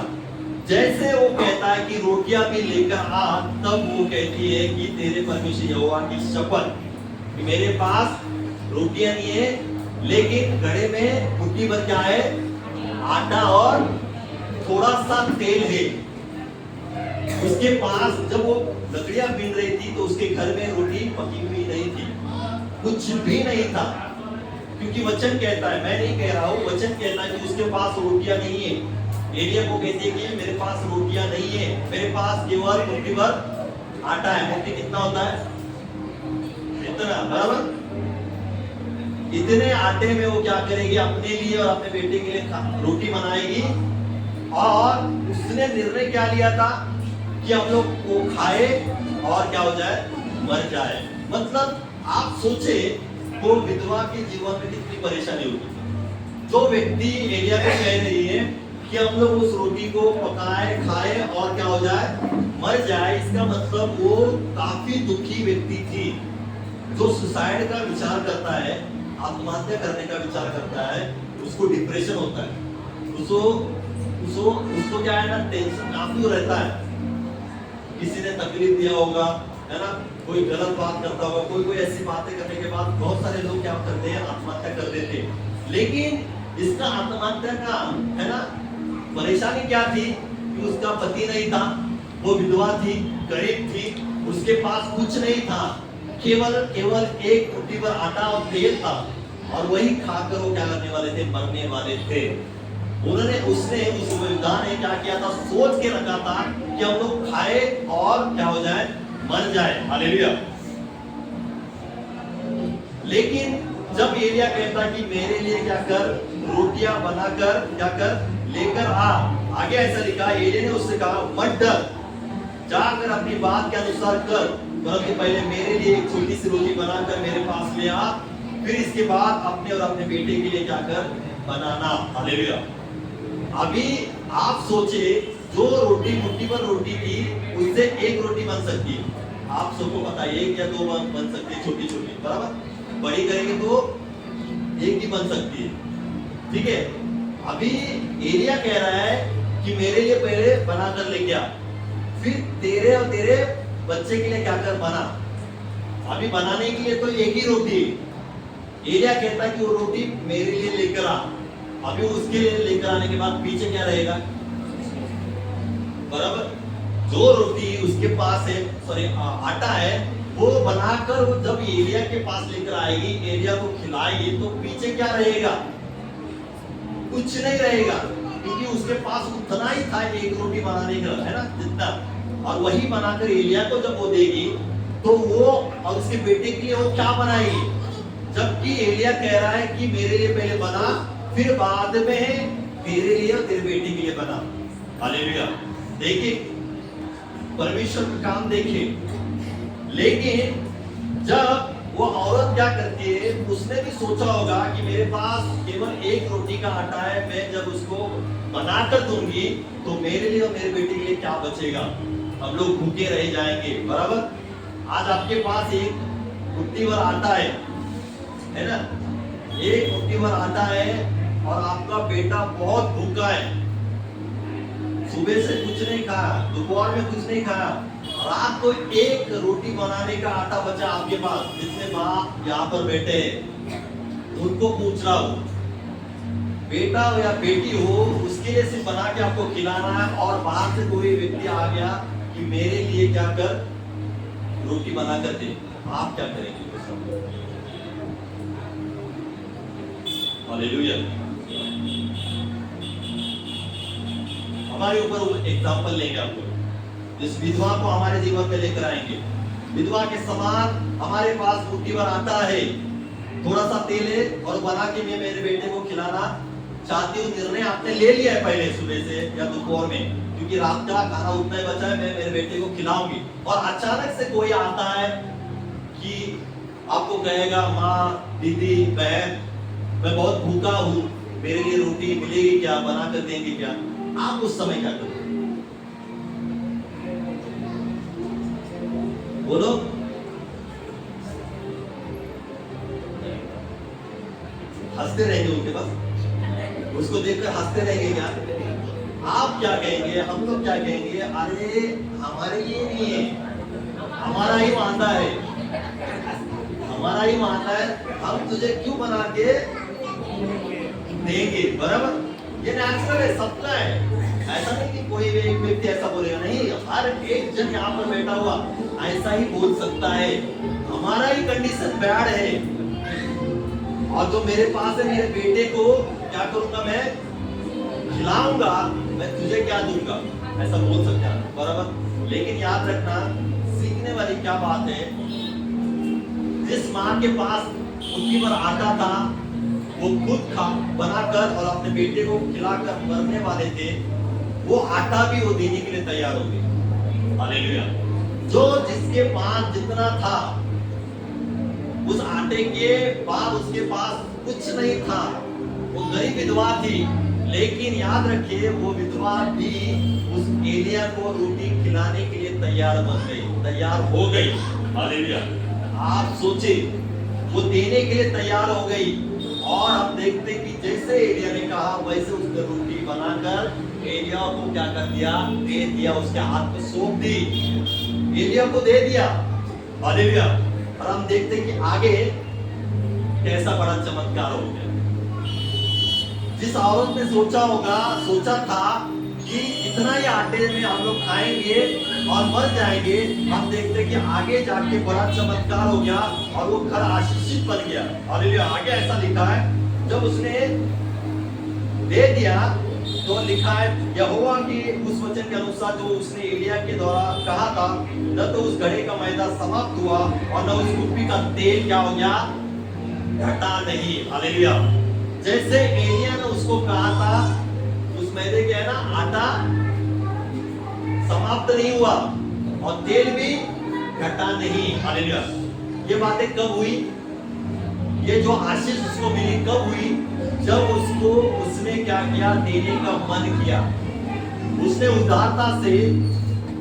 जैसे वो कहता है कि रोटियां भी लेकर आ, तब वो कहती है कि तेरे परमेश्वर यहोवा की शपथ कि मेरे पास रोटियां नहीं है, लेकिन घड़े में मुट्ठी भर क्या है? आटा और थोड़ा सा तेल है। उसके पास जब वो लकड़ियां बीन रही थी तो उसके घर में रोटी पकी हुई नहीं थी, कुछ भी नहीं था। क्योंकि वचन कहता है, मैं नहीं कह रहा हूँ, वचन कहता है कि उसके पास रोटियां नहीं है। एलिया को कहती है कि मेरे पास रोटियां नहीं है, मेरे पास केवल मुट्ठी भर आटा है। मुट्ठी कितना होता है? इतना, बराबर। इतने आटे में वो क्या करेगी? अपने लिए और अपने बेटे के लिए रोटी बनाएगी। और उसने निर्णय क्या लिया था कि हम लोग वो खाए और क्या हो जाए? मर जाए। मतलब आप सोचे वो विधवा के जीवन में कितनी परेशानी होगी। जो व्यक्ति एलिया को कह रही है कि हम लोग उस रोटी को पकाए, खाए और क्या हो जाए? मर जाए, इसका मतलब वो काफी दुखी व्यक्ति थी। जो सुसाइड का विचार करता है, आत्महत्या करने का विचार करता है, उसको डिप्रेशन होता है। उसको क्या है ना, टेंशन काफी रहता है। किसी ने तकलीफ दिया होगा, है ना, कोई गलत बात करता होगा, कोई ऐसी बातें करने के बाद बहुत सारे लोग क्या करते हैं? आत्महत्या कर देते हैं। लेकिन इसका आत्महत्या का, है ना, परेशानी क्या थी कि उसका पति नहीं था, वो विधवा थी, गरीब थी, उसके पास कुछ नहीं था, केवल एक मुट्ठी भर आटा और तेल था, और वही खाकर वो क्या करने वाले थे? मरने वाले थे। उसने उस विधान ने क्या किया था? सोच के रखा था कि हम लोग खाए और क्या हो जाए? मर जाए। हालेलुया। लेकिन जब एलिया कहता कि मेरे लिए क्या कर? रोटियां बनाकर क्या कर? लेकर आ। आगे ऐसा लिखा, एलिया ने उससे कहा, मत डर, जाकर अपनी बात के अनुसार कर, परंतु पहले मेरे लिए एक छोटी सी रोटी बनाकर मेरे पास ले आ, फिर इसके बाद अपने और अपने बेटे के लिए क्या कर? बनाना। हालेलुया। अभी आप सोचे, जो रोटी मुट्ठी भर रोटी थी, उससे एक रोटी बन सकती है। आप सबको पता है, एक या दो बन सकती है, छोटी छोटी, बराबर। बड़ी करेंगे तो एक ही बन सकती है, ठीक है। अभी एलिया कह रहा है कि मेरे लिए पहले बना कर लेके आ, फिर तेरे और तेरे बच्चे के लिए क्या कर? बना। अभी बनाने के लिए तो एक ही रोटी है। एलिया कहता है कि वो रोटी मेरे लिए लेकर आ। अभी उसके लिए लेकर आने के बाद पीछे क्या रहेगा? बराबर। जो रोटी उसके पास है, सॉरी आटा है, वो बनाकर वो जब एलिया के पास लेकर आएगी, एलिया को खिलाएगी, तो पीछे क्या रहेगा? कुछ नहीं रहेगा, क्योंकि उसके पास उतना ही था एक रोटी बनाने का, है ना, जितना। और वही बनाकर एलिया को जब वो देगी, तो वो और उसके बेटे के लिए वो क्या बनाएगी? जबकि एलिया कह रहा है कि मेरे लिए पहले बना, फिर बाद में तेरे लिए और तेरे बेटे के लिए बना। हालेलुया। देखिए परमेश्वर का काम देखिए। लेकिन जब वो औरत क्या करती है, उसने भी सोचा होगा कि मेरे पास केवल एक रोटी का आटा है, मैं जब उसको बनाकर दूंगी तो मेरे लिए और मेरे बेटे के लिए क्या बचेगा? हम लोग भूखे रह जाएंगे, बराबर। आज आपके पास एक मुट्ठी भर आटा है ना, एक मुट्ठी भर आटा है और आपका बेटा बहुत भूखा है, सुबह से कुछ नहीं खाया, दोपहर में कुछ नहीं खाया, रात को एक रोटी बनाने का आटा बचा आपके पास, जितने बाप यहाँ पर बैठे हैं उनको पूछ रहा हूँ, बेटा हो या बेटी हो, उसके लिए सिर्फ बना के आपको खिलाना है, और बाहर से कोई व्यक्ति आ गया कि मेरे लिए क्या कर, रोटी बना कर दे, आप क्या करेंगे? हालेलुया। हमारे ऊपर एग्जाम्पल लेंगे आपको, जिस विधवा को हमारे जीवन में लेकर आएंगे। विधवा के समान हमारे पास मुट्ठी भर आटा है, थोड़ा सा तेल है, और बना के मैं मेरे बेटे को खिलाना चाहती हूँ। निर्णय आपने ले लिया है पहले सुबह से या दोपहर में, क्योंकि रात का खाना उतना ही बचा है, मैं मेरे बेटे को खिलाऊंगी। और अचानक से कोई आता है कि आपको कहेगा, माँ, दीदी, बहन, मैं बहुत भूखा हूँ, मेरे लिए रोटी मिलेगी क्या, बना कर देंगे क्या? आप उस समय क्या करोगे? बोलो। हंसते रहेंगे उनके पास, उसको देखकर हंसते रहेंगे क्या? आप क्या कहेंगे? हम लोग क्या कहेंगे? अरे हमारे लिए नहीं है, हमारा ही वादा है, हमारा ही वादा है, हम तुझे क्यों बना के देंगे, बराबर। ये नेचुरल है, सबका है। ऐसा नहीं कि कोई एक व्यक्ति ऐसा बोलेगा, नहीं, हर एक जन यहाँ पर बैठा हुआ ऐसा ही बोल सकता है, हमारा ही कंडीशन बैड है, और जो मेरे पास है, मेरे बेटे को क्या करूंगा, मैं खिलाऊंगा, मैं तुझे क्या दूंगा, ऐसा बोल सकता है, बराबर। लेकिन याद रखना, सीखने वाली क्या बात है, जिस माँ के पास मुट्ठी भर आटा था, वो खुद खा बनाकर और अपने बेटे को खिलाकर मरने वाले थे, वो आटा भी वो देने के लिए तैयार हो गए। हालेलुया। जो जिसके पास जितना था, उस आटे के बाद उसके पास कुछ नहीं था, वो गरीब विधवा थी, लेकिन याद रखिए वो विधवा भी उस एलिया को रोटी खिलाने के लिए तैयार बन गई, तैयार हो गई। हालेलुया। आप सोचे, वो देने के लिए तैयार हो गई, और हम देखते कि जैसे एलिया ने कहा वैसे उसने रोटी बनाकर एलिया को क्या कर दिया, दे दिया, उसके हाथ में सौंप दी, एलिया को दे दिया। हालेलुया। और हम देखते कि आगे कैसा बड़ा चमत्कार हो गया। जिस औरत ने सोचा था कि इतना ही आटे में हम लोग खाएंगे और मर जाएंगे, हम देखते कि आगे जाके बड़ा चमत्कार हो गया और वो घर आशीषित बन गया। हालेलुया। आगे ऐसा लिखा है, जब उसने दे दिया तो लिखा है, यहोवा के उस वचन के अनुसार जो उसने एलिया के द्वारा कहा था, न तो उस घड़े का मैदा समाप्त हुआ और न उस कुप्पी का तेल क्या हो गया, घटा नहीं। हालेलुया। जैसे एलिया ने उसको कहा था, उस मैदे के है ना आटा समाप्त नहीं हुआ और तेल भी घटा नहीं। हालेलुया। ये बातें कब हुई? ये जो आशीष उसको मिली कब हुई? जब उसने क्या किया, देने का मन किया। उसने उदारता से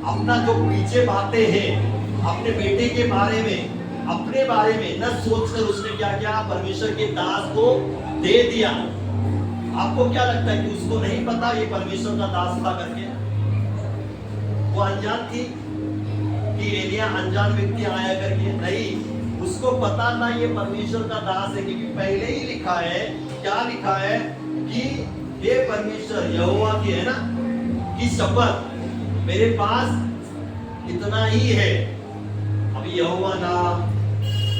अपना जो पीछे बातें हैं, अपने बेटे के बारे में, अपने बारे में न सोचकर उसने क्या किया, परमेश्वर के दास को दे दिया। आपको क्या लगता है कि उसको नहीं पता ये परमेश्वर का दास था करके? वो अनजान थी कि एलिया अनजान व्यक्ति आया करके? नहीं, उसको पता था ये परमेश्वर का दास है, क्योंकि पहले ही लिखा है, क्या लिखा है कि हे परमेश्वर यहोवा की है ना की शपथ, मेरे पास इतना ही है अभी यहोवा नाम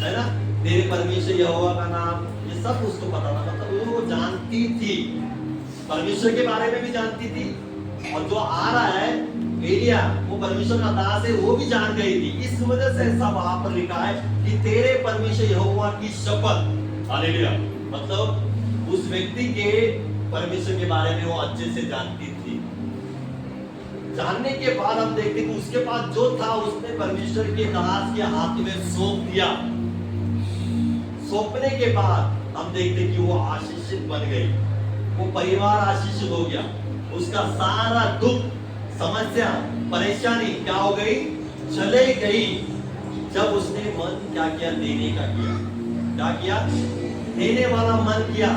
है ना, तेरे परमेश्वर यहोवा का नाम, ये सब उसको पता था। मतलब वो जानती थी, परमेश्वर के बारे में भी जानती थी, और जो आ रहा है एलिया वो परमेश्वर का दास है, वो भी जान गई थी। इस वजह से ऐसा वहां पर लिखा है कि तेरे परमेश्वर यहोवा की शपथ। हालेलुया। मतलब उस व्यक्ति के परमेश्वर के बारे में वो अच्छे से जानती थी। जानने के बाद हम देखते कि उसके पास जो था उसने परमेश्वर के दास के हाथ में सौंप दिया। सौंपने के बाद हम देखते कि वो आशीषित बन गई, वो परिवार आशीषित हो गया, उसका सारा दुख समस्या परेशानी क्या हो गई, चले गई। जब उसने मन क्या किया, देने का किया। क्या किया? देने वाला मन किया,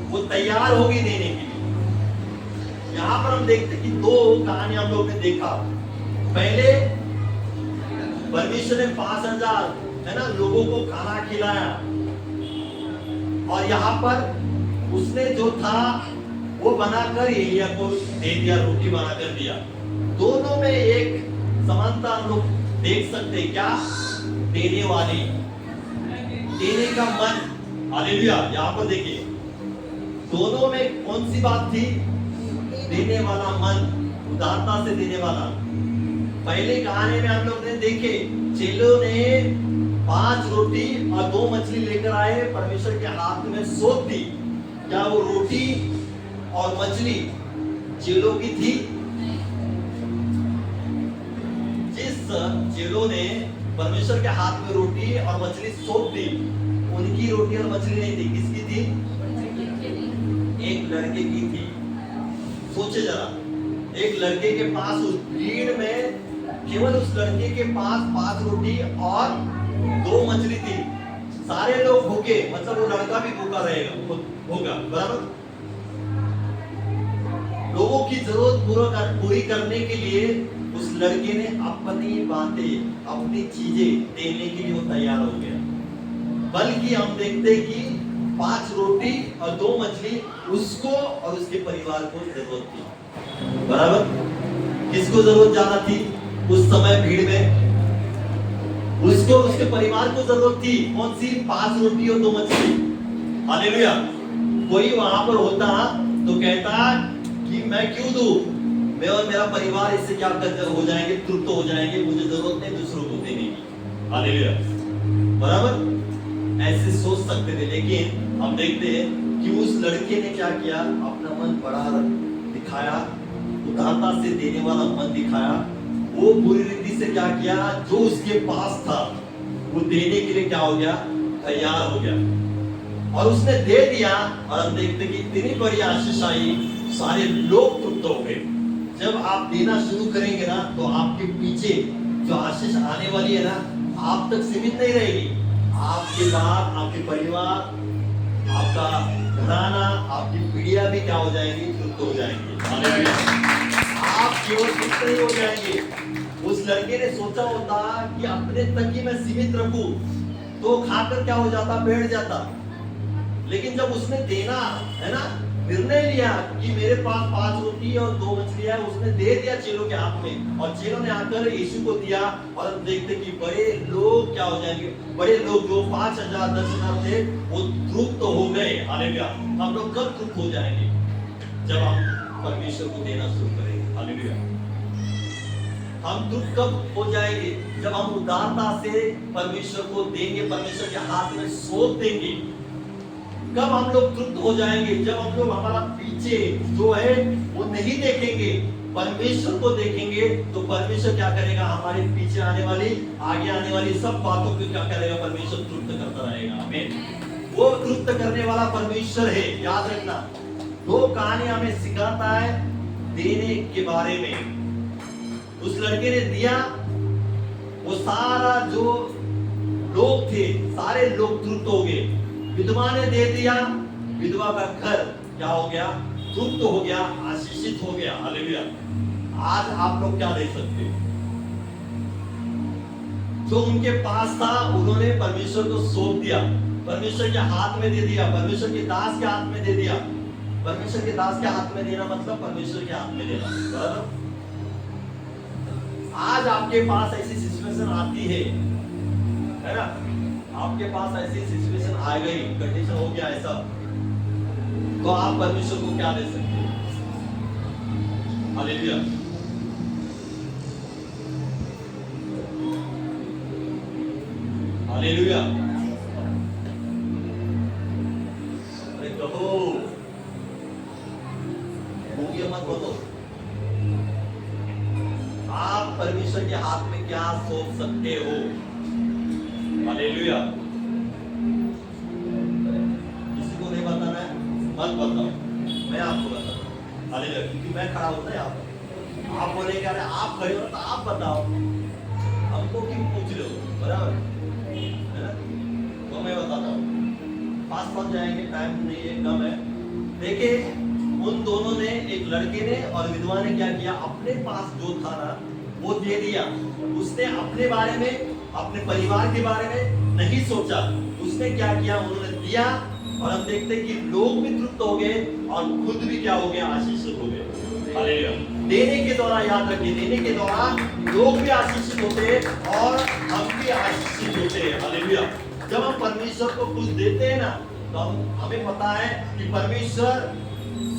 वो तैयार होगी देने के लिए। यहाँ पर हम देखते कि दो कहानी हम लोग ने देखा। पहले परमेश्वर ने 5000 है ना लोगों को खाना खिलाया, और यहाँ पर उसने जो था वो बनाकर एलिया को दे दिया, रोटी बनाकर दिया। दोनों में एक समानता हम लोग देख सकते हैं। क्या? देने वाले, देने का मन। हालेलुया। यहाँ पर देखिए दोनों में कौन सी बात थी? देने वाला मन, उदारता से देने वाला। पहले कहानी में हम लोग ने देखे चेलों ने 5 रोटी और 2 मछली लेकर आए, परमेश्वर के हाथ में सौंप दी। क्या वो रोटी और मछली चेलों की थी? जिस चेलों ने परमेश्वर के हाथ में रोटी और मछली सौंप दी, उनकी रोटी और मछली नहीं थी। किसकी थी? एक लड़के की थी। सोचे जरा, एक लड़के के पास उस भीड़ में केवल उस लड़के के पास 5 रोटी और 2 मछली थी। सारे लोग भूखे, मतलब वो लड़का भी भूखा रहेगा, होगा, बराबर। लोगों की जरूरत पूरी करने के लिए उस लड़के ने अपनी बातें, अपनी चीजें देने के लिए वो तैयार हो गया। बल्कि हम देखते कि 5 रोटी और 2 मछली उसको और उसके परिवार को जरूरत थी, बराबर। किसको जरूरत ज्यादा थी उस समय भीड़ में? उसको, उसके परिवार को जरूरत थी। कौन सी? 5 रोटी और 2 मछली। हालेलुया। कोई वहां पर होता तो कहता कि मैं क्यों दूं, मैं और मेरा परिवार इससे क्या हो जाएंगे, तृप्त हो जाएंगे, मुझे जरूरत नहीं दूसरों को देने की। हालेलुया, बराबर। ऐसे सोच सकते थे, लेकिन हम देखते हैं कि उस लड़के ने क्या किया, अपना मन बड़ा दिखाया, उदारता से देने वाला मन दिखाया। वो पूरी रीति से क्या किया, जो उसके पास था वो देने के लिए क्या हो गया, तैयार हो गया, और उसने दे दिया। और हम देखते कि इतनी बड़ी आशीष आई, सारे लोग तृप्त हो गए। जब आप देना शुरू करेंगे ना, तो आपके पीछे जो आशीष आने वाली है ना, आप तक सीमित नहीं रहेगी। आपके बाद आपके परिवार, आपका घराना, आपकी पीढ़ियां भी क्या हो जाएंगी, तृप्त हो जाएंगी। आप केवल तृप्त नहीं हो जाएंगे। उस लड़के ने सोचा होता कि अपने तक ही मैं सीमित रखूं, तो खाकर क्या हो जाता, बैठ जाता। लेकिन जब उसने देना है ना, निर्णय लिया कि मेरे पास 5 रोटी और 2 मछली है, उसने दे दिया चेलों के हाथ में, और चेलों ने आकर यीशु को दिया। और हम देखते कि बड़े लोग क्या हो जाएंगे, बड़े लोग जो 5000 10,000 थे वो तृप्त तो हो गए। हालेलुया। हम लोग कब तृप्त हो जाएंगे? जब हम परमेश्वर को देना शुरू करेंगे। हालेलुया। हम तृप्त कब हो जाएंगे? जब हम उदारता से परमेश्वर को देंगे, परमेश्वर के हाथ में सौंप देंगे। कब हम लोग तृप्त हो जाएंगे? जब हम लोग हमारा पीछे जो है वो नहीं देखेंगे, परमेश्वर को देखेंगे। तो परमेश्वर क्या करेगा, हमारे पीछे आने वाली, आगे आने वाली सब बातों को क्या करेगा, परमेश्वर तृप्त करता रहेगा। आमीन। वो तृप्त करने वाला परमेश्वर है, याद रखना। 2 कहानी हमें सिखाता है देने के बारे में। उस लड़के ने दिया, वो सारा जो लोग थे, सारे लोग तृप्त हो गए। विधवा ने दे दिया, विधवा का घर क्या हो गया, तृप्त हो गया, आशीषित हो गया। हालेलुया। आज आप लोग क्या देख सकते हैं, जो उनके पास था उन्होंने परमेश्वर को सौंप दिया, परमेश्वर के हाथ में दे दिया, परमेश्वर के दास के हाथ में दे दिया। परमेश्वर के दास के हाथ में देना मतलब परमेश्वर के हाथ में देना, बराबर। आज आपके पास ऐसी सिचुएशन आती है है ना? आपके पास ऐसी सिचुएशन आ गई, कंडीशन हो गया ऐसा, तो आप परमेश्वर को क्या दे सकते हैं? हालेलुया। हालेलुया। अरे कहो, भूखिए मत बोलो। आप परमेश्वर के हाथ में क्या सौंप सकते हो? हालेलुया। किसी को नहीं बताना है, मत बताओ, मैं आपको बताता हूं। हालेलुया। क्योंकि मैं खड़ा होता है यहाँ पर, आप बोलेंगे अरे आप खड़े हो तो आप बताओ, हमको क्यों पूछ रहे हो? बराबर है ना? तो मैं बताता हूँ, पास जाएंगे, टाइम नहीं है, कम है। देखिए, उन दोनों ने, एक लड़के ने और विधवा ने क्या किया, अपने पास जो था ना वो दे दिया। उसने अपने बारे में, अपने परिवार के बारे में नहीं सोचा। उसने क्या किया, उन्होंने दिया, और हम देखते हैं कि लोग भी तृप्त हो गए और खुद भी क्या हो गया, आशीषित हो गए। हालेलुया। देने के द्वारा, याद रखिए, देने के द्वारा लोग भी आशीषित होते हैं और हम भी आशीषित होते हैं। हालेलुया। जब हम परमेश्वर को कुछ देते हैं ना, तो हमें पता है कि परमेश्वर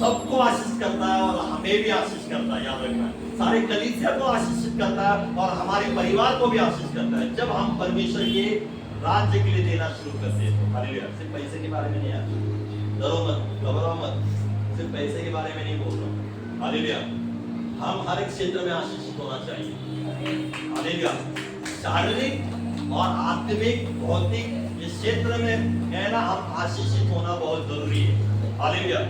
सबको आशीष करता है और हमें भी आशीष करता है। याद रखना, सारे कलीसिया को आशीषित करता है और हमारे परिवार को भी आशीष करता है, जब हम परमेश्वर के राज्य के लिए देना शुरू करते हैं। हालेलुया। सिर्फ पैसे के बारे में नहीं यार, डरो मत, घबराओ मत, सिर्फ पैसे के बारे में नहीं बोल रहा हूँ। हालेलुया। हम हर एक क्षेत्र में आशीषित होना चाहिए। हालेलुया। शारीरिक और आत्मिक, भौतिक इस क्षेत्र में है ना, हम आशीषित होना बहुत जरूरी है। हालेलुया।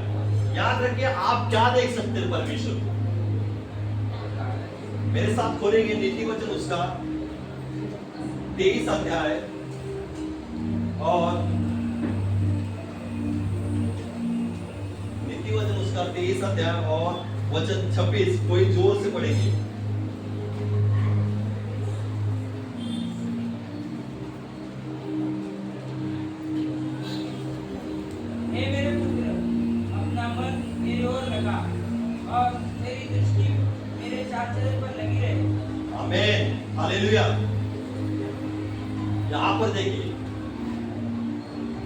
याद रखिए, आप क्या देख सकते हैं परमेश्वर को? मेरे साथ खोलेंगे नीति वचन उसका 23 अध्याय और नीति वचन उसका 23 अध्याय और वचन 26। कोई जोर से पढ़ेंगे। हे मेरे पुत्र, अपना मन मेरी ओर लगा और तेरी दृष्टि मेरे चाल चलन पर लगी रहे। आमीन। हालेलुया। यहाँ पर देखिए,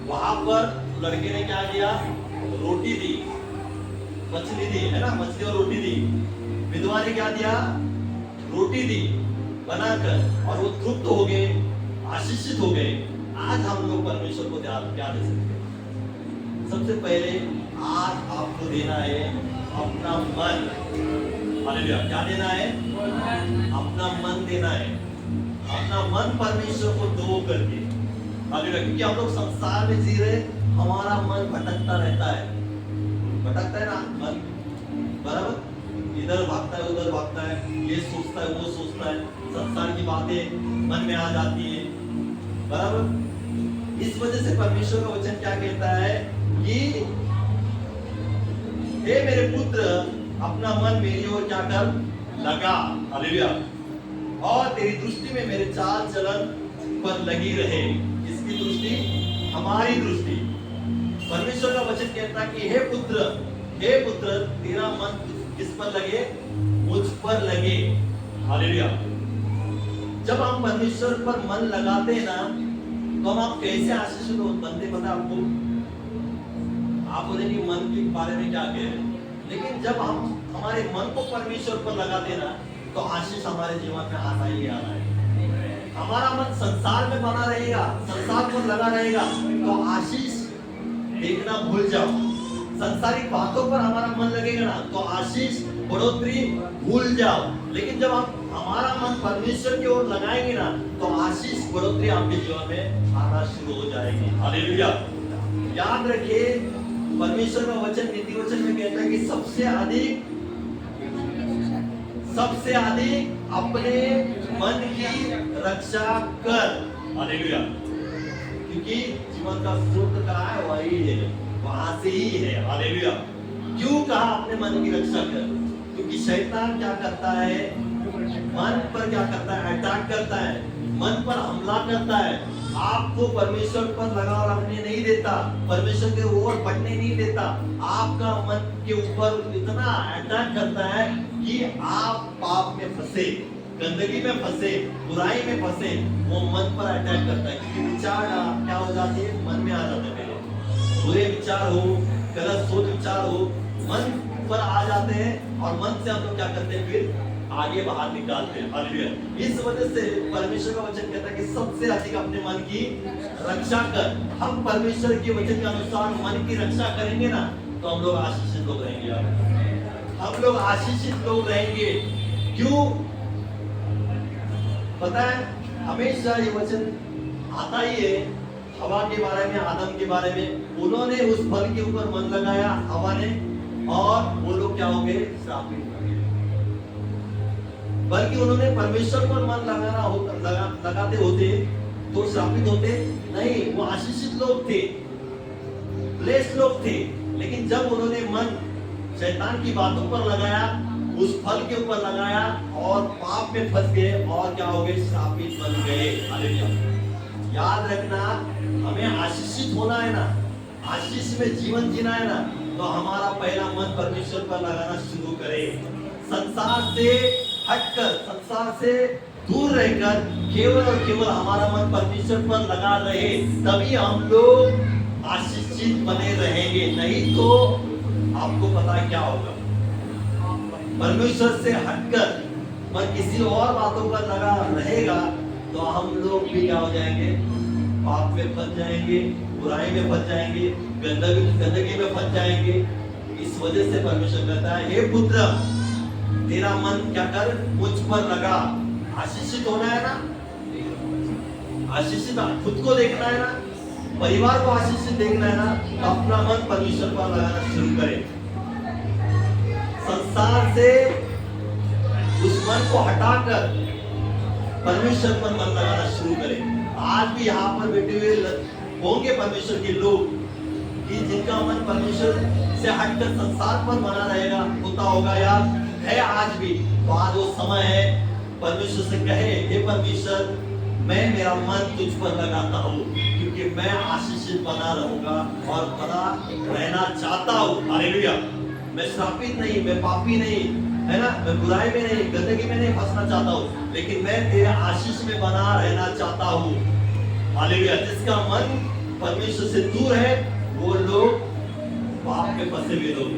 वहां पर लड़के ने क्या किया, रोटी दी, मछली दी, है ना, मछली और रोटी दी। विधवा ने क्या दिया, रोटी दी बनाकर, और वो तृप्त हो गए, आशीषित हो गए। आज हम लोग परमेश्वर को क्या दे सकते हैं? सबसे पहले आज आपको देना है अपना मन। हालेलुया। क्या देना है? अपना मन देना है। अपना मन परमेश्वर को दो करके। हालेलुया। क्योंकि हम लोग संसार में जी रहे, हमारा मन भटकता रहता है, भटकता है ना मन, बराबर, इधर भागता है, उधर भागता है, ये सोचता है, वो सोचता है, संसार की बातें मन में आ जाती है, बराबर। इस वजह से परमेश्वर का वचन क्या कहता है कि हे मेरे पुत्र, अपना मन मेरी ओर क्या कर, लगा। हालेलुया। और तेरी दृष्टि में मेरे चाल चलन पर लगी रहे। इसकी दृष्टि, हमारी दृष्टि। परमेश्वर का वचन कहता है कि हे पुत्र, तेरा मन किस पर लगे, मुझ पर लगे। हालेलुया। जब हम परमेश्वर पर मन लगाते हैं ना, तो हम आप कैसे आशीषित बनते, पता आपको? आप बोलेंगे मन के बारे में क्या कह रहे हैं, लेकिन जब हम हमारे मन को परमेश्वर पर लगाते ना, तो आशीष हमारे जीवन में आना ही आना है। हमारा मन संसार में बना रहेगा, संसार पर लगा रहेगा, तो आशीष देखना भूल जाओ। संसारिक बातों पर हमारा मन लगेगा ना, तो आशीष, बढ़ोतरी भूल जाओ। लेकिन जब हम हमारा मन परमेश्वर की ओर लगाएंगे ना, तो आशीष, बढ़ोतरी आपके जीवन में आना शुरू हो जाएगी। हालेलुया। याद रखिए, परमेश्वर का वचन नीति वचन में कहता है कि सबसे अधिक अपने मन की रक्षा कर। हालेलुया। क्योंकि जीवन का स्रोत कहाँ है, वही है, वहां से ही है। हालेलुया। क्यों कहा अपने मन की रक्षा कर? क्योंकि शैतान क्या करता है, मन पर क्या करता है, अटैक करता है, मन पर हमला करता है, आपको परमेश्वर पर लगाव रखने नहीं देता, परमेश्वर के ओर बढ़ने नहीं देता, आपका मन के ऊपर इतना अटैक करता है कि आप पाप में फंसे। गंदगी में फंसे, बुराई में फंसे, वो मन पर अटैक करता है। क्योंकि विचार क्या हो जाते हैं, मन में आ जाते हैं। पहले बुरे विचार हो, गलत सोच विचार हो, मन पर आ जाते हैं और मन से हम लोग क्या करते हैं, फिर आगे बाहर निकालते हैं। हालेलुया। इस वजह से परमेश्वर का वचन कहता है कि सबसे अधिक अपने मन की रक्षा कर। हम परमेश्वर के वचन के अनुसार मन की रक्षा करेंगे ना, तो हम लोग आशीषित लोग रहेंगे यार। हम लोग आशीषित लोग रहेंगे। क्यों? पता है, हमेशा ये वचन आता ही है हवा के बारे में, आदम के बारे में। उन्होंने उस फल के ऊपर मन लगाया, हवा ने, और वो लोग क्या हो गए, श्रापित हो गए। बल्कि उन्होंने परमेश्वर पर मन लगाते होते तो श्रापित होते नहीं, वो आशीषित लोग थे, ब्लेस्ड लोग थे। लेकिन जब उन्होंने मन शैतान की बातों पर लगाया, उस फल के ऊपर लगाया और पाप में फंस गए और क्या हो गए, श्रापित बन गए। हालेलुया। याद रखना, हमें आशीषित होना है ना, आशीष में जीवन जीना है ना, तो हमारा पहला मन परमेश्वर पर लगाना शुरू करें। संसार से हटकर, संसार से दूर रहकर केवल और केवल हमारा मन परमेश्वर पर लगा रहे, तभी हम लोग आशीषित बने रहेंगे। नहीं तो आपको पता है क्या होगा, परमेश्वर से हटकर मन किसी और बातों पर लगा रहेगा तो हम लोग भी क्या हो जाएंगे, पाप में फंस जाएंगे, बुराई में फंस जाएंगे, गंदगी में फंस जाएंगे। इस वजह से परमेश्वर कहता है, हे पुत्र, तेरा मन क्या कर, मुझ पर लगा। आशीषित होना है ना, आशीषित खुद को देखना है ना, परिवार को आशीषित देखना है ना, तो अपना मन परमेश्वर पर लगाना शुरू करें। संसार से उस मन को हटाकर परमेश्वर पर मन लगाना शुरू करें। आज भी यहाँ पर बैठे हुए होंगे परमेश्वर के लोग कि जिनका मन परमेश्वर से हटकर संसार पर बना रहेगा, होता होगा यार, है आज भी। तो आज वो समय है परमेश्वर से कहे, हे परमेश्वर, मैं मेरा मन तुझ पर लगाता हूँ, क्योंकि मैं आशीषित बना रहूंगा और बना रहना चाहता हूँ। हालेलुया। मैं श्रापित नहीं, मैं पापी नहीं, है ना, मैं बुराई में नहीं, गंदगी में नहीं फंसना चाहता हूँ, लेकिन मैं तेरे आशीष में बना रहना चाहता हूँ। हालेलुया। जिसका मन परमेश्वर से दूर है, वो लोग पाप में फंसे हुए लोग,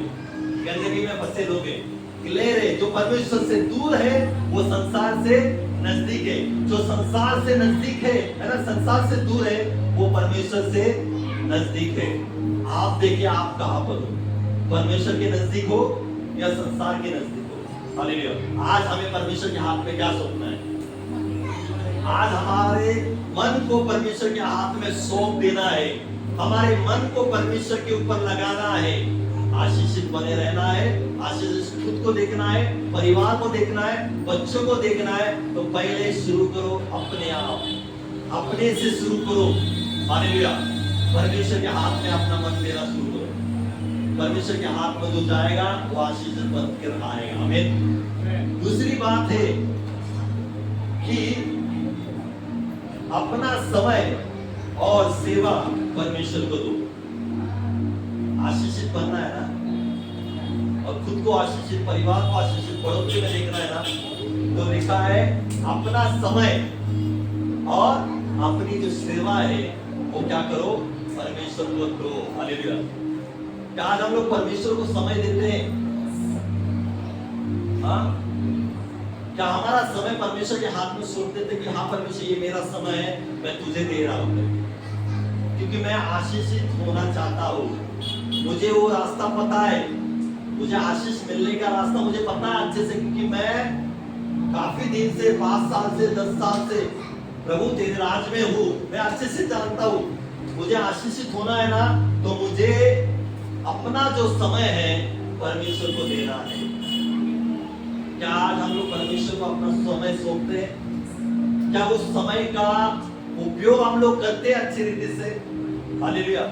गंदगी में फंसे लोग हैं। क्लियर है, जो परमेश्वर से दूर है वो संसार से नजदीक है। जो संसार से नजदीक है ना, संसार से दूर है, वो परमेश्वर से नजदीक है। आप देखिए, आप कहां पर हो, परमेश्वर के नजदीक हो या संसार के नजदीक हो। हालेलुया। आज हमें परमेश्वर के हाथ में क्या सौंपना है? आज हमारे मन को परमेश्वर के हाथ में सौंप देना है। हमारे मन को परमेश्वर के ऊपर लगाना है। आशीषित बने रहना है, आशीषित खुद को देखना है, परिवार को देखना है, बच्चों को देखना है। तो पहले शुरू करो अपने आप, अपने से शुरू करो। हालेलुया। परमेश्वर के हाथ में अपना मन देना शुरू करो। परमेश्वर के हाथ में जो जाएगा वो आशीषित बनकर आएगा। आमीन। दूसरी बात है कि अपना समय और सेवा परमेश्वर को दो। आशीषित बनना है ना, और खुद को आशीषित, परिवार को आशीषित, पड़ोसी में देखना है ना, तो लिखा है अपना समय और अपनी जो सेवा है वो क्या करो, परमेश्वर को दो। हालेलुया। क्या आज हम लोग परमेश्वर को समय देते हैं? हाँ, क्या हमारा समय परमेश्वर के हाथ में सौंप देते कि हाँ परमेश्वर, ये मेरा समय है, मैं तुझे दे रहा हूं, क्योंकि मैं आशीषित होना चाहता हूं। मुझे वो रास्ता पता है, मुझे आशीष मिलने का रास्ता मुझे पता है अच्छे से, क्योंकि मैं काफी दिन से, 5 साल से, 10 साल से प्रभु तेरे राज में हूँ। मैं अच्छे से जानता हूँ मुझे आशीषित होना है ना, तो मुझे अपना जो समय है परमेश्वर को देना है। क्या आज हम लोग परमेश्वर को अपना समय सौंपते हैं? क्या उस समय का उपयोग हम लोग करते हैं अच्छी रीति से? हालेलुया।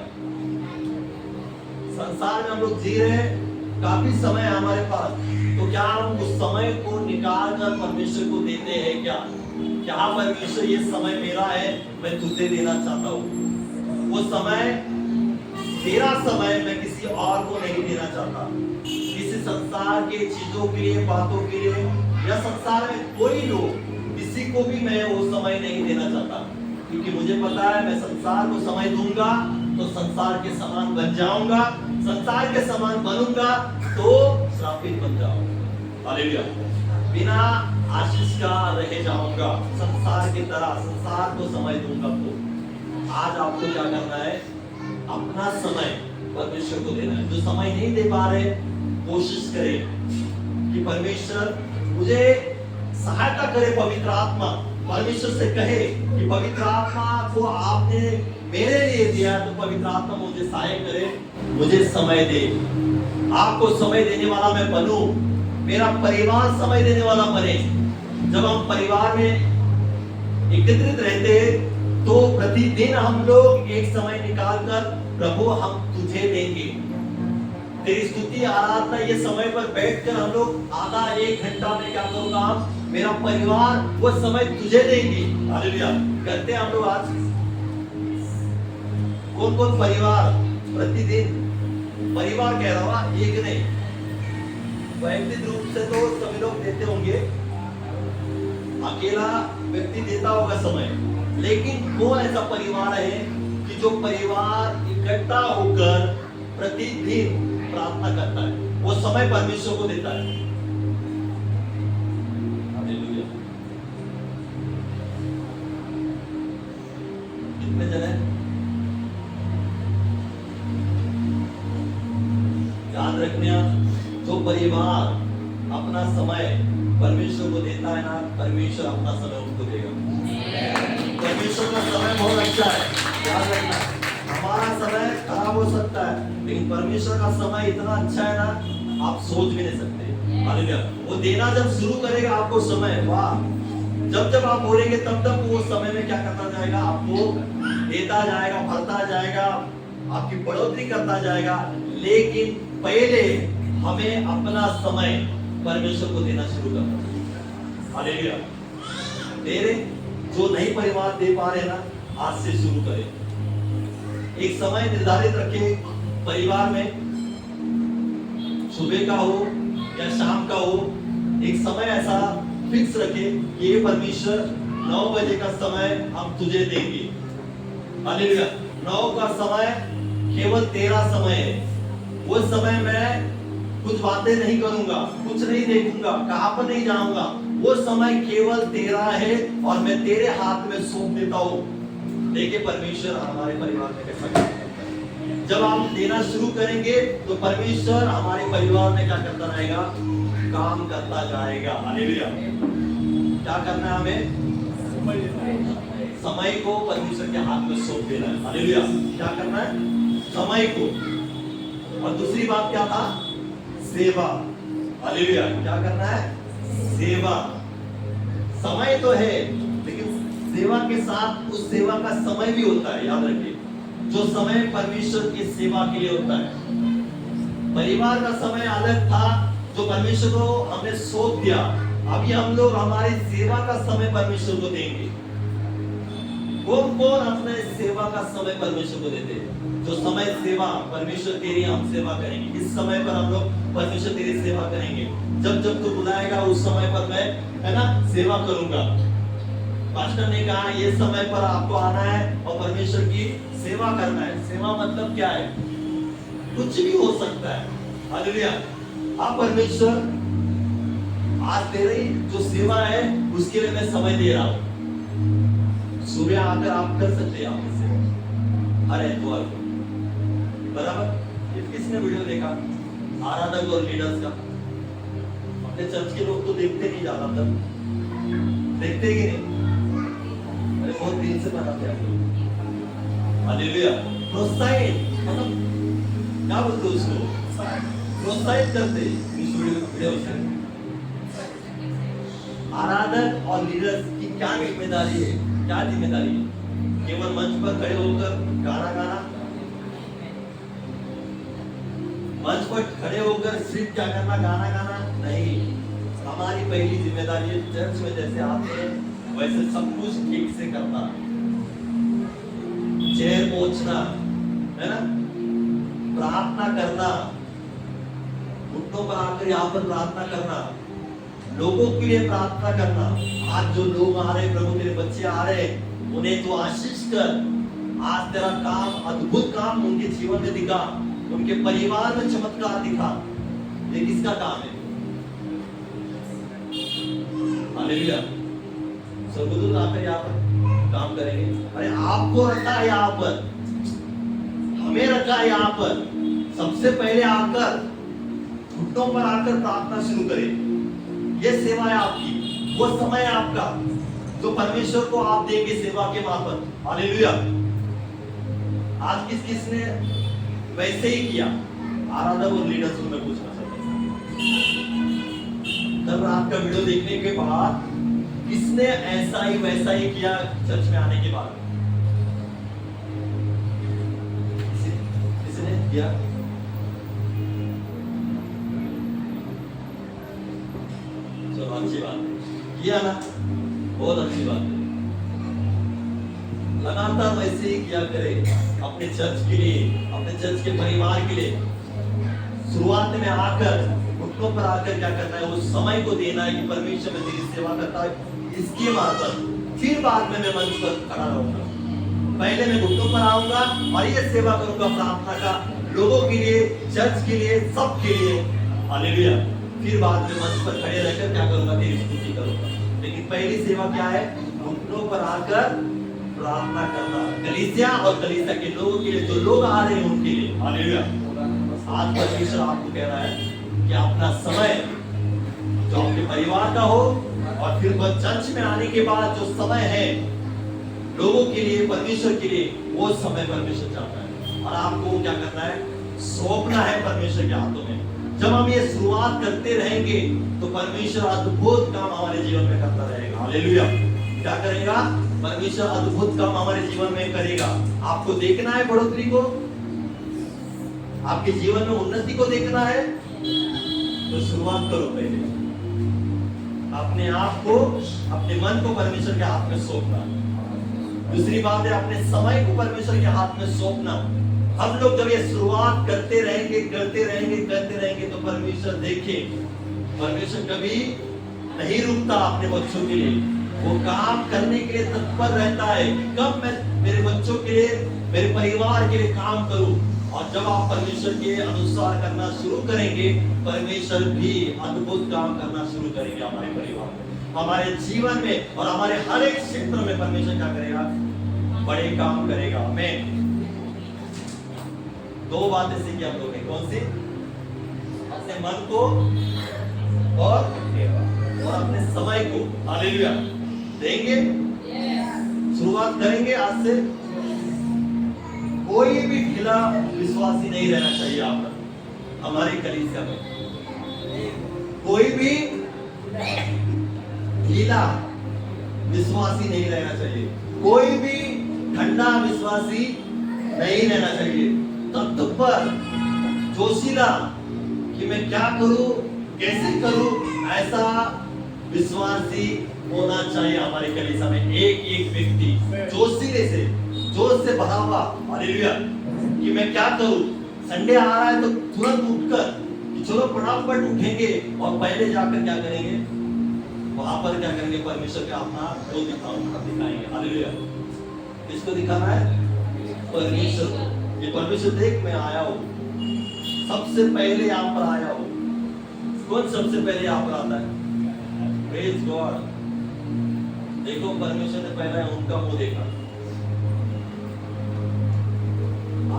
संसार में हम लोग जी रहे हैं, काफी समय है हमारे पास, तो क्या हम उस समय को निकाल कर परमेश्वर को देते हैं? क्या परमेश्वर, ये समय मेरा है, मैं तुझे देना चाहता हूँ। वो समय तेरा समय, मैं किसी और को नहीं देना चाहता, किसी संसार के चीजों के लिए, बातों के लिए, या संसार में कोई लोग किसी को भी मैं वो समय नहीं देना चाहता, क्योंकि मुझे पता है मैं संसार को समय दूंगा तो संसार के समान बन जाऊंगा, संसार के समान बनूंगा तो श्रापित बन जाऊंगा। हालेलुया। बिना आशीष का रह जाऊंगा, संसार की तरह संसार को समय दूंगा। तो आज आपको क्या करना है? अपना समय परमेश्वर को देना है। जो समय नहीं दे पा रहे, कोशिश करें कि परमेश्वर मुझे सहायता करे। पवित्र आत्मा परमेश्वर से कहे कि पवित्र आत्मा को आपने मेरे लिए दिया, तो पवित्र आत्मा मुझे सहायता करे, मुझे समय दे। आपको समय देने वाला मैं बनूं, मेरा परिवार समय देने वाला बने। जब हम परिवार में एकत्रित रहते हैं तो प्रतिदिन हम लोग एक समय निकालकर प्रभु हम तुझे देंगे, तेरी स्तुति आराधना ये समय पर बैठकर हम लोग आधा एक घंटा में क्या करूंगा, मेरा परिवार वो समय तुझे देंगे। हालेलुया। करते हैं हम लोग आज? कौन कौन परिवार प्रतिदिन, परिवार कह रहा हूं, एक नहीं, वैयक्तिक रूप से तो सभी लोग देते होंगे, अकेला व्यक्ति देता होगा समय, लेकिन कौन ऐसा परिवार है कि जो परिवार इकट्ठा होकर प्रतिदिन प्रार्थना करता है, वो समय परमेश्वर को देता है? हालेलुया। कितने जन हैं? याद रखना, जो परिवार अपना समय परमेश्वर को देता है ना, परमेश्वर अपना समय उनको देगा। परमेश्वर का समय बहुत अच्छा है, याद रखना। हमारा समय खराब हो सकता है, लेकिन परमेश्वर का समय इतना अच्छा है ना, आप सोच भी नहीं सकते। हालेलुया। वो देना जब शुरू करेगा आपको समय, वाह, जब जब आप बोलेंगे तब तक वो समय में क्या करता जाएगा, आपको देता जाएगा, भरता जाएगा, आपकी बढ़ोतरी करता जाएगा। लेकिन पहले हमें अपना समय परमेश्वर को देना शुरू करना है। हालेलुया। तेरे जो नई परिवार दे पा रहे ना, आज से शुरू करें। एक समय निर्धारित रखें परिवार में, सुबह का हो या शाम का हो, एक समय ऐसा फिक्स रखें कि ये परमेश्वर 9 बजे का समय हम तुझे देंगे। हालेलुया। 9 का समय केवल तेरा समय है। वो समय मैं कुछ बातें नहीं करूंगा, कुछ नहीं देखूंगा, कहां पर नहीं जाऊंगा, वो समय केवल तेरा है और मैं तेरे हाथ में सौंप देता हूं। देखिए परमेश्वर हमारे परिवार में कैसा काम करता है। जब आप देना शुरू करेंगे तो परमेश्वर हमारे परिवार में क्या करता रहेगा, काम करता जाएगा। हालेलुया। क्या करना है हमें? समय को परमेश्वर के हाथ में सौंप देना है। हालेलुया। क्या करना है? समय को। और दूसरी बात क्या था? सेवा। हालेलुया। क्या करना है? सेवा। समय तो है, लेकिन सेवा के साथ उस सेवा का समय भी होता है। याद रखिए, जो समय परमेश्वर की सेवा के लिए होता है। परिवार का समय अलग था जो परमेश्वर को हमने सौंप दिया। अभी हम लोग हमारी सेवा का समय परमेश्वर को देंगे। कौन कौन अपने सेवा का समय परमेश्वर को देते हैं? जो समय सेवा, परमेश्वर तेरी हम सेवा करेंगे, इस समय पर हम लोग परमेश्वर तेरी सेवा करेंगे। जब जब तू बुलाएगा उस समय पर मैं, है ना, सेवा करूंगा। पास्टर ने कहा ये समय पर आपको आना है और परमेश्वर की सेवा करना है। सेवा मतलब क्या है? कुछ भी हो सकता है। हालेलुया। आप परमेश्वर आज तेरी जो सेवा है उसके लिए मैं समय दे रहा हूं। सुबह आकर आप कर सकते हैं आपकी सेवा हर एतवार को, बराबर। ये किसने वीडियो देखा? आराधक और लीडर्स का। अपने चर्च के लोग तो देखते नहीं ज्यादातर, देखते कि नहीं? अरे बहुत दिन से बनाते हैं आप लोग। हालेलुया। प्रोत्साहित, मतलब क्या बोलते हैं उसको? प्रोत्साहित करते इस वीडियो से। आराधक और लीडर्स की क्या जिम्मेदारी है? क्या जिम्मेदारी है? केवल मंच पर खड़े होकर गाना गाना? मंच पर खड़े होकर सिर्फ क्या करना, गाना गाना? नहीं। हमारी पहली जिम्मेदारी है चर्च में जैसे आते हैं वैसे सब कुछ ठीक से करना, चेयर पहुंचना, है ना, प्रार्थना करना, घुटनों पर आकर यहाँ पर प्रार्थना करना, लोगों के लिए प्रार्थना करना। आज जो लोग आ रहे, प्रभु तेरे बच्चे आ रहे, उन्हें तो आशीष कर। आज तेरा काम, अद्भुत काम उनके जीवन में दिखा, उनके परिवार में चमत्कार दिखा। ये किसका काम है? हालेलुया। स्वर्गदूत आकर यहाँ पर काम करेंगे। अरे आपको रखा है यहाँ पर, हमें रखा है यहाँ पर। सबसे पहले आकर, घुटनों पर आकर प्रार्थना शुरू करें। ये सेवा है आपकी, वो समय है आपका जो परमेश्वर को आप देंगे सेवा के मार्फत। हालेलुया। आज किस किसने वैसे ही किया? आराधक और लीडर्स को मैं पूछना चाहता हूं, कल रात का वीडियो देखने के बाद किसने ऐसा ही वैसा ही किया चर्च में आने के बाद? किसने किया? चलो अच्छी बात है, किया ना, बहुत अच्छी बात है। लगातार वैसे ही किया करे अपने चर्च के लिए, अपने चर्च के परिवार के लिए। शुरुआत में आकर, घुटनों पर आकर क्या करना है? उस समय को देना है कि परमेश्वर में तेरी सेवा करता है, इसके मार्फत। फिर बाद में मैं मंच पर खड़ा रहूंगा। पहले मैं घुटनों पर आऊंगा और ये सेवा करूंगा प्रार्थना का, लोगों के लिए, चर्च के लिए, सबके लिए। हालेलुया। फिर बाद में मंच पर खड़े रहकर क्या करूंगा? तेरी स्तुति करूंगा। लेकिन पहली सेवा क्या है? घुटनों पर आकर प्रार्थना करना, कलीसिया और कलीसिया के लोगों के लिए, जो लोग आ रहे हैं उनके लिए। हालेलुया। आज परमेश्वर आपको कह रहा है कि अपना समय जो आपके परिवार का हो, और फिर वह चर्च में आने के बाद जो समय है लोगों के लिए, परमेश्वर के लिए, वो समय परमेश्वर चाहता है। और आपको क्या करना है? सौंपना है परमेश्वर के हाथों में। जब हम ये शुरुआत करते रहेंगे तो परमेश्वर अद्भुत काम हमारे जीवन में करता रहेगा। हालेलुया। क्या करेगा? परमेश्वर अद्भुत काम हमारे जीवन में करेगा। आपको देखना है बढ़ोतरी को, आपके जीवन में उन्नति को देखना है, तो शुरुआत करो पहले। अपने आप को, अपने मन को परमेश्वर के हाथ में सौंपना। दूसरी बात है अपने समय को परमेश्वर के हाथ में सौंपना। हम लोग जब ये शुरुआत करते रहेंगे, करते रहेंगे, करते रहेंगे, तो परमेश्वर देखिए, परमेश्वर कभी नहीं रुकता अपने बच्चों के लिए। वो काम करने के लिए तत्पर रहता है। कब मैं मेरे बच्चों के लिए, मेरे परिवार के लिए काम करूं। और जब आप परमेश्वर के अनुसार करना शुरू करेंगे, परमेश्वर भी अद्भुत काम करना शुरू करेंगे हमारे परिवार में, हमारे जीवन में, और हमारे हर एक क्षेत्र में परमेश्वर क्या करेगा? बड़े काम करेगा। मैं दो बातें सीखी आप लोगों ने। कौन सी? अपने मन को और अपने समय को, हालेलुया, देंगे। शुरुआत करेंगे आज से। कोई भी ढीला विश्वासी नहीं रहना चाहिए आप हमारे कलीसिया में। कोई भी ढीला विश्वासी नहीं रहना चाहिए। कोई भी ठंडा विश्वासी नहीं रहना चाहिए। तत्पर, जोशीला कि मैं क्या करूं, कैसे करूं, ऐसा विश्वासी होना चाहिए हमारे कलीसिया में। एक एक व्यक्ति जोशीले से, जोश से भरा हुआ, हालेलुया, कि मैं क्या करूं। संडे आ रहा है तो तुरंत उठकर कि चलो फटाफट उठेंगे और पहले जाकर क्या करेंगे? वहां पर क्या करेंगे? परमेश्वर का अपना जो दिखाएंगे। हालेलुया। किसको दिखाना है? परमेश्वर को। ये परमेश्वर देख, मैं आया हूं, सबसे पहले यहाँ पर आया हूं। कौन सबसे पहले यहाँ पर आता है? Praise God. देखो, परमेश्वर ने पहले उनका मुंह देखा,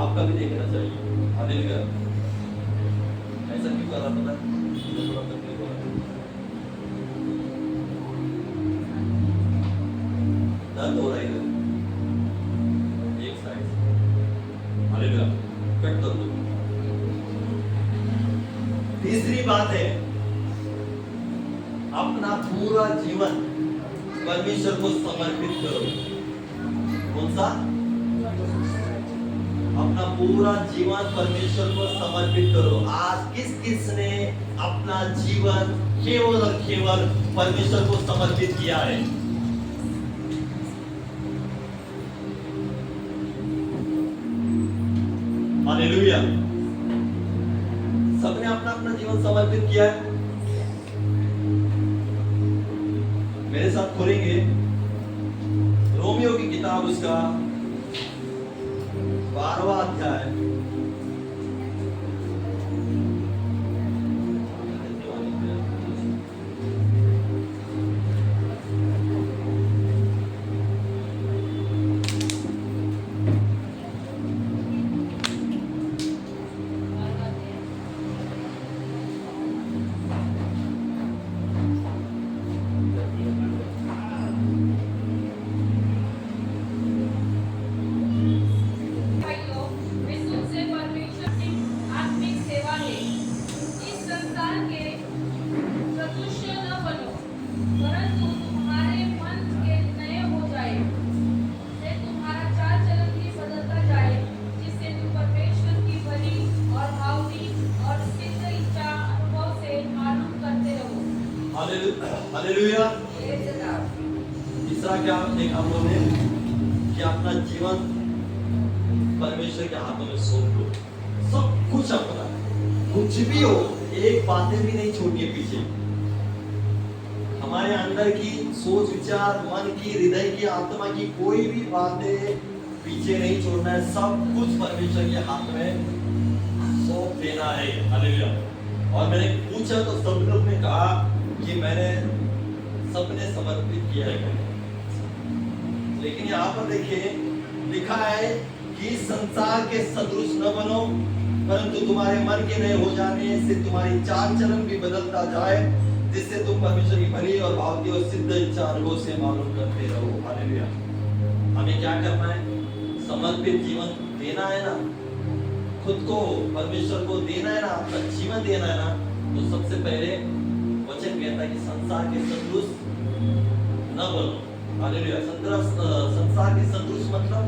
आपका भी देखना चाहिए। हालेलुया। ऐसा क्यों कर रहा पता है? थोड़ा तकलीफ हो रहा है, दर्द हो रहा है एक साइड। हालेलुया। कट कर दो। तीसरी बात है, अपना पूरा जीवन परमेश्वर को समर्पित करो। कौन सा? अपना पूरा जीवन परमेश्वर को समर्पित करो। आज किस किस ने अपना जीवन केवल और केवल परमेश्वर को समर्पित किया है? हालेलुया। सबने अपना अपना जीवन समर्पित किया है। मेरे साथ खोलेंगे रोमियो की किताब, उसका 12वां अध्याय। भाइयों, मैं तुमसे परमेश्वर की आत्मिक सेवा है। इस संसार के सदृश न बनो, परंतु तुम्हारे मन के नए हो जाए, से तुम्हारा चाल चलन भी बदलता जाए, जिससे तुम परमेश्वर की भली और भावनी और सिद्ध इच्छा अनुभव से मालूम करते रहो। हालेलुया। तीसरा क्या देखा हम लोग ने कि अपना जीवन परमेश्वर के हाथों में सौंप दो। सब कुछ अपना, कुछ भी हो, एक बातें भी नहीं छोड़नी है पीछे। हमारे अंदर की सोच विचार, मन की, हृदय की, आत्मा की कोई भी बातें पीछे नहीं छोड़ना है। सब कुछ परमेश्वर के हाथ में सौंप देना है। हालेलुया। और मैंने पूछा तो सब लोग ने कहा कि मैंने सबने समर्पित किया है। लेकिन यहाँ पर देखिए लिखा है कि संसार के सदृश न बनो, परंतु तुम्हारे मन के नए हो जाने से तुम्हारी चाल चलन भी बदलता जाए, जिससे तुम परमेश्वर की भली और भावनी और सिद्ध इच्छा अनुभव से मालूम करते रहो। हालेलुया। हमें क्या करना है? समर्पित जीवन देना है ना, खुद को परमेश्वर को देना है ना, अपना जीवन देना है ना। तो सबसे पहले वचन कहता है कि संसार के सदृश न बनो। हालेलुया। संसार के सदृश मतलब,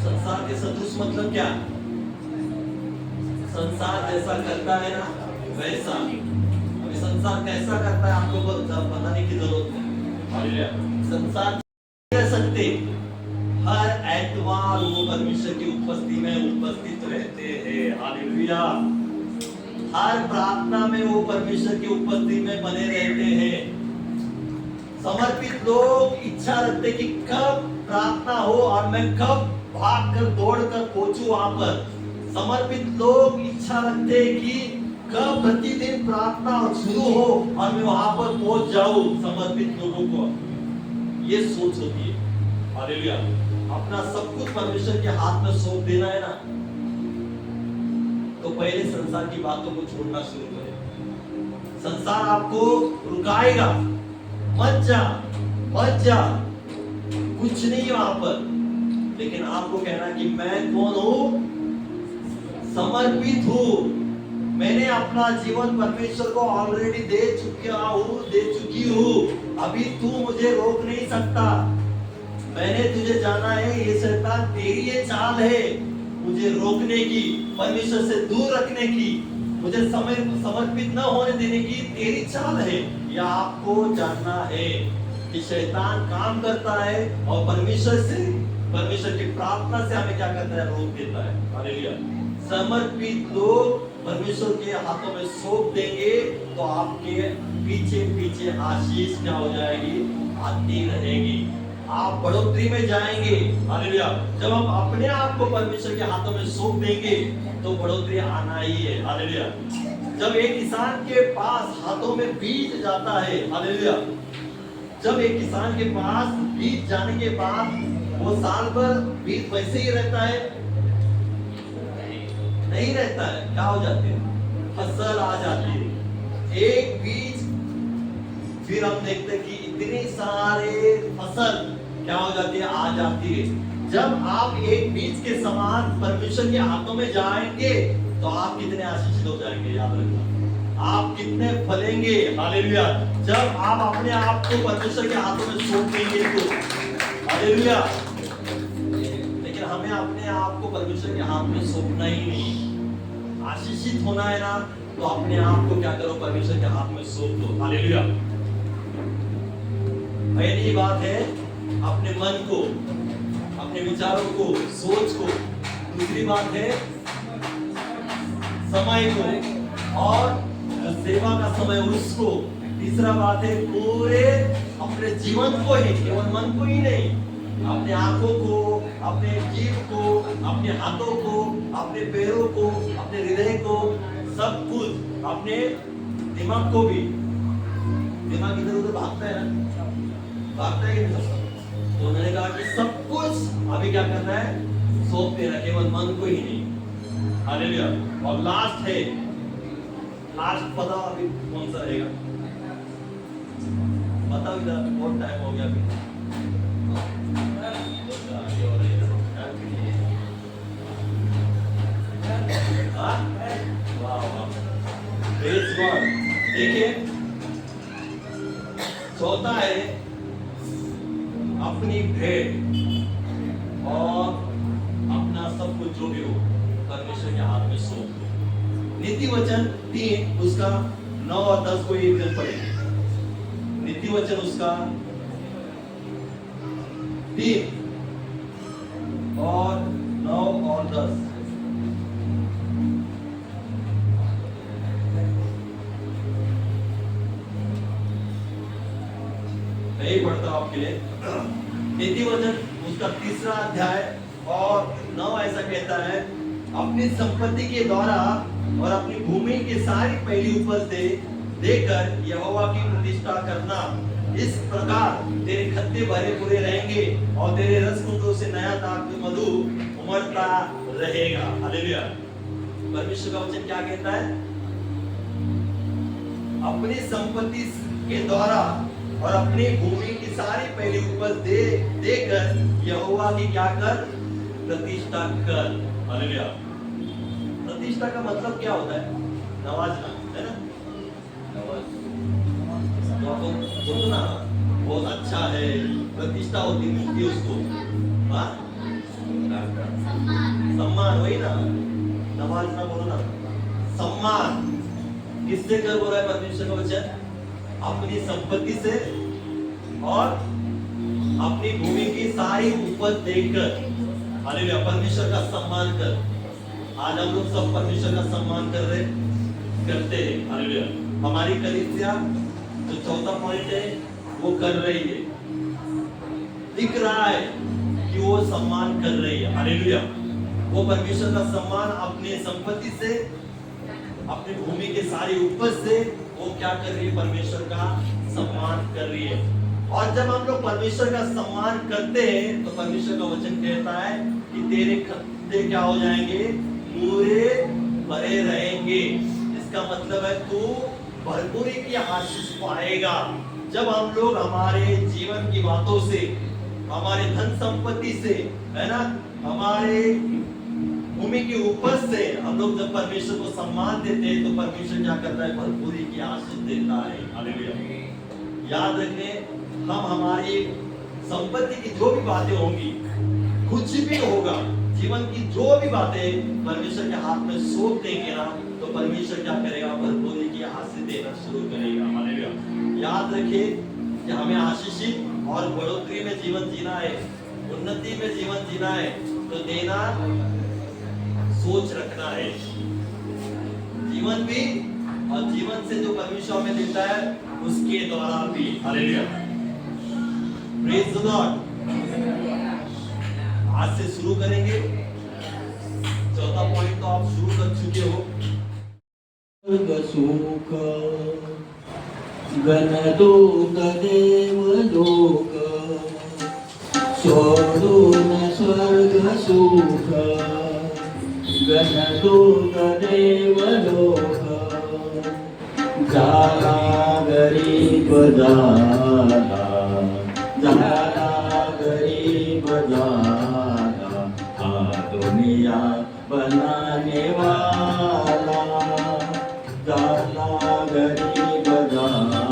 संसार के सदृश मतलब क्या? संसार जैसा करता है ना वैसा। अभी संसार कैसा करता है आपको बताने की जरूरत नहीं। हालेलुया। संसार कर सकते, हर एतवार वो परमेश्वर की उपस्थिति में उपस्थित रहते हैं। हालेलुया। हर प्रार्थना में वो परमेश्वर की उपस्थिति में बने रहते हैं। समर्पित लोग इच्छा रखते कि कब प्रार्थना हो और मैं कब भागकर दौड़कर पहुंचूं वहां पर। समर्पित लोग इच्छा रखते कि कब प्रतिदिन प्रार्थना शुरू हो और मैं वहां पर पहुंच जाऊं। समर्पित लोगों को ये सोच होती है। हालेलुया। अपना सब कुछ परमेश्वर के हाथ में सौंप देना है ना, तो पहले संसार की बातों को छोड़ना शुरू करें। संसार आपको रुकाएगा, मत जा, मत जा, कुछ नहीं वहां पर। लेकिन आपको कहना कि मैं कौन हूं? समर्पित हूं। मैंने अपना जीवन परमेश्वर को ऑलरेडी दे चुकी हूं। अभी तू मुझे रोक नहीं सकता। मैंने तुझे जाना है। ये शैतान तेरी ये चाल है, मुझे रोकने की, परमेश्वर से दूर रखने की, मुझे समर्पित न होने देने की तेरी चाल है। यह आपको जानना है कि शैतान काम करता है और परमेश्वर की प्रार्थना से हमें क्या करता है? रोक देता है। हालेलुया। समर्पित लोग परमेश्वर के हाथों में सौंप देंगे तो आपके पीछे पीछे आशीष क्या हो जाएगी? आती रहेगी। आप बढ़ोतरी में जाएंगे। हालेलुया। जब हम अपने आप को परमेश्वर के हाथों में सौंप देंगे तो बढ़ोतरी आना ही है। हालेलुया। जब एक किसान के पास हाथों में बीज जाता है, हालेलुया, जब एक किसान के पास बीज जाने के बाद वो साल भर बीज वैसे ही रहता है? नहीं रहता है। क्या हो जाती है? फसल आ जाती है। एक बीज, फिर हम देखते हैं कि इतनी सारे फसल क्या हो जाती है? आ जाती है। जब आप एक बीज के समान परमेश्वर के हाथों में जाएंगे तो आप कितने आशीषित हो जाएंगे। याद रखना, आप कितने फलेंगे। हालेलुया। जब आप अपने आप को परमेश्वर के हाथों में सौंप देंगे तो। हालेलुया। लेकिन हमें अपने आप को परमेश्वर के हाथ में सौंपना ही नहीं। आशीषित होना है ना, तो अपने आप को क्या करो? परमेश्वर के हाथ में सौंप दो। हालेलुया। पहली बात है अपने मन को, अपने विचारों को, सोच को। दूसरी बात है समय को, और जो सेवा का समय उसको। तीसरा बात है पूरे अपने जीवन को ही, केवल मन को ही नहीं, अपने आंखों को, अपने जीभ को, अपने हाथों को, अपने पैरों को, अपने हृदय को, सब कुछ, अपने दिमाग को भी। दिमाग इधर उधर भागता है ना, भागता है कि नहीं? तो उन्होंने कहा कि सब कुछ अभी क्या करना है, सौंप देना, केवल मन को ही नहीं। हालेलुया। और लास्ट है, लास्ट पता अभी कौन सा रहेगा? बताओ इधर, बहुत टाइम हो गया अभी। देखिए, चौथा है अपनी भेंट और अपना सब कुछ जो भी हो परमेश्वर के हाथ में सौंप दो। नीति वचन 3 उसका 9 और 10 को एक दिन पढ़ेंगे। नीति वचन उसका 3 और 9 और 10। नहीं पढ़ता आपके लिए। नीति वचन उसका 3रा अध्याय और 9 ऐसा कहता है, अपनी संपत्ति के द्वारा और अपनी भूमि की सारी पहली उपज देकर यहोवा की प्रतिष्ठा करना। इस प्रकार तेरे खत्ते भरे पूरे रहेंगे और तेरे रसकुंडों से नया दाख मधु उमड़ता रहेगा। हालेलुया। परमेश्वर का वचन क्या कहता है? अपनी संपत्ति के द्वारा और अपनी भूमि की सारी पहली उपज देकर यहोवा की क्या कर? प्रतिष्ठा कर। हालेलुया। प्रतिष्ठा का मतलब क्या होता है? नवाजना, है ना? तो बोलो ना, बहुत अच्छा है, प्रतिष्ठा होती मिलती है उसको। हाँ? सम्मान, वही ना, नवाजना बोलो ना, सम्मान। किससे कर बोल रहा है परमेश्वर का वचन? अपनी संपत्ति से और अपनी भूमि की सारी उपज देकर। हालेलुया। परमेश्वर का सम्मान कर। आज हम लोग सब परमेश्वर का सम्मान करते हैं। हालेलुया। हमारी कलीसिया जो चौथा पॉइंट है वो कर रही है, दिख रहा है कि वो सम्मान कर रही है। हालेलुया। वो परमेश्वर का सम्मान अपने संपत्ति से, अपनी भूमि के सारी उपज से वो क्या कर रही है? परमेश्वर का सम्मान कर रही है। और जब हम लोग परमेश्वर का सम्मान करते हैं तो परमेश्वर का वचन कहता है कि तेरे खत्ते क्या हो जाएंगे? पूरे भरे रहेंगे। इसका मतलब है तू भरपूरी की आशीष पाएगा। जब हम लोग हमारे जीवन की बातों से, हमारे धन संपत्ति से, है ना, हमारे भूमि की उपज से हम लोग जब परमेश्वर को सम्मान देते हैं तो परमेश्वर क्या करता है? भरपूरी की आशीष देता है। हालेलुया। याद रखने, हम हमारी संपत्ति की जो भी बातें होंगी, कुछ भी होगा, जीवन की जो भी बातें परमेश्वर के हाथ में सौंप देंगे ना, तो परमेश्वर क्या करेगा? भरपूरी की आशीष देना शुरू करेगा। हालेलुया। याद रखिए कि हमें आशीषित और बढ़ोतरी में जीवन जीना है, उन्नति में जीवन जीना है, तो देना सोच रखना है। जीवन भी और जीवन से जो परमेश्वर हमें देता है उसके द्वारा भी। हालेलुया। Praise the Lord. आज से शुरू करेंगे। चौथा पॉइंट तो आप शुरू कर चुके हो। सुख गणदूत देवलोक सोडून स्वर्ग सुख गणदूत देवलोक झाला गरीब झाला गरीब झाला हा दुनिया बनाने वाला झाला गरीब झाला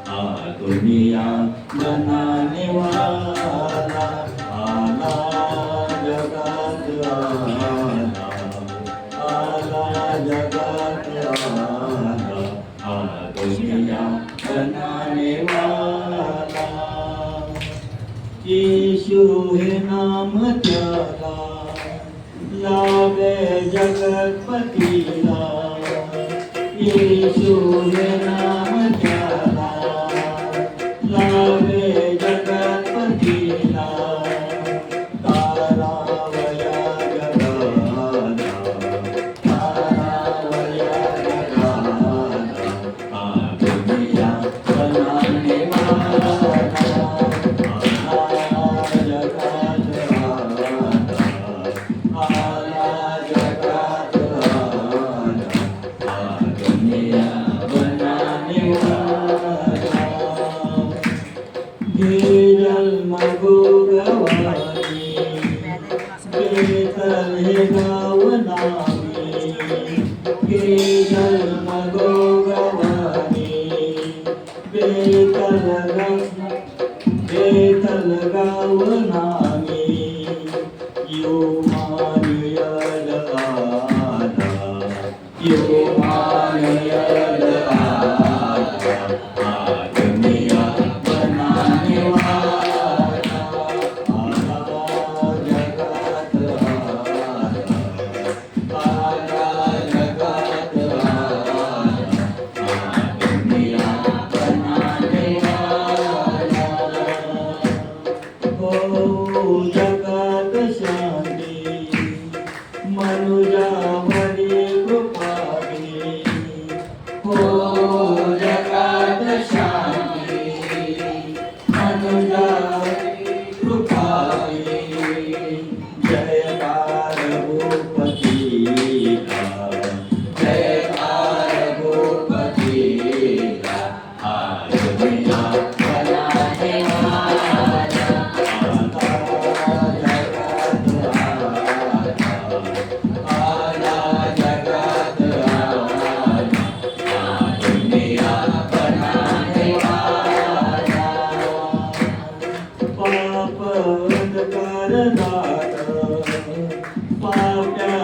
हा दुनिया बनाने वाला आला जगात आला जगात आला हा दुनिया बनाने वाला यीशु है नाम त्याला लागे जगतपतीला यीशु है नाम त्याला विठ्ठल गाव नामी यो मानयल आला यो मानयल आला आदमिया बनाने वाला आला जगात आला जगात आला आदमिया बनाने वाला हो जगात शांती मनुजावरी कृपावी हो जगात शांती मनुजावरी कृपावी जयकार भूपतीला जयकार भूपतीला आदमिया बनाने वाला आला जगात आला दुनिया बनाने वाला पाप अंधकार दाट पाप्या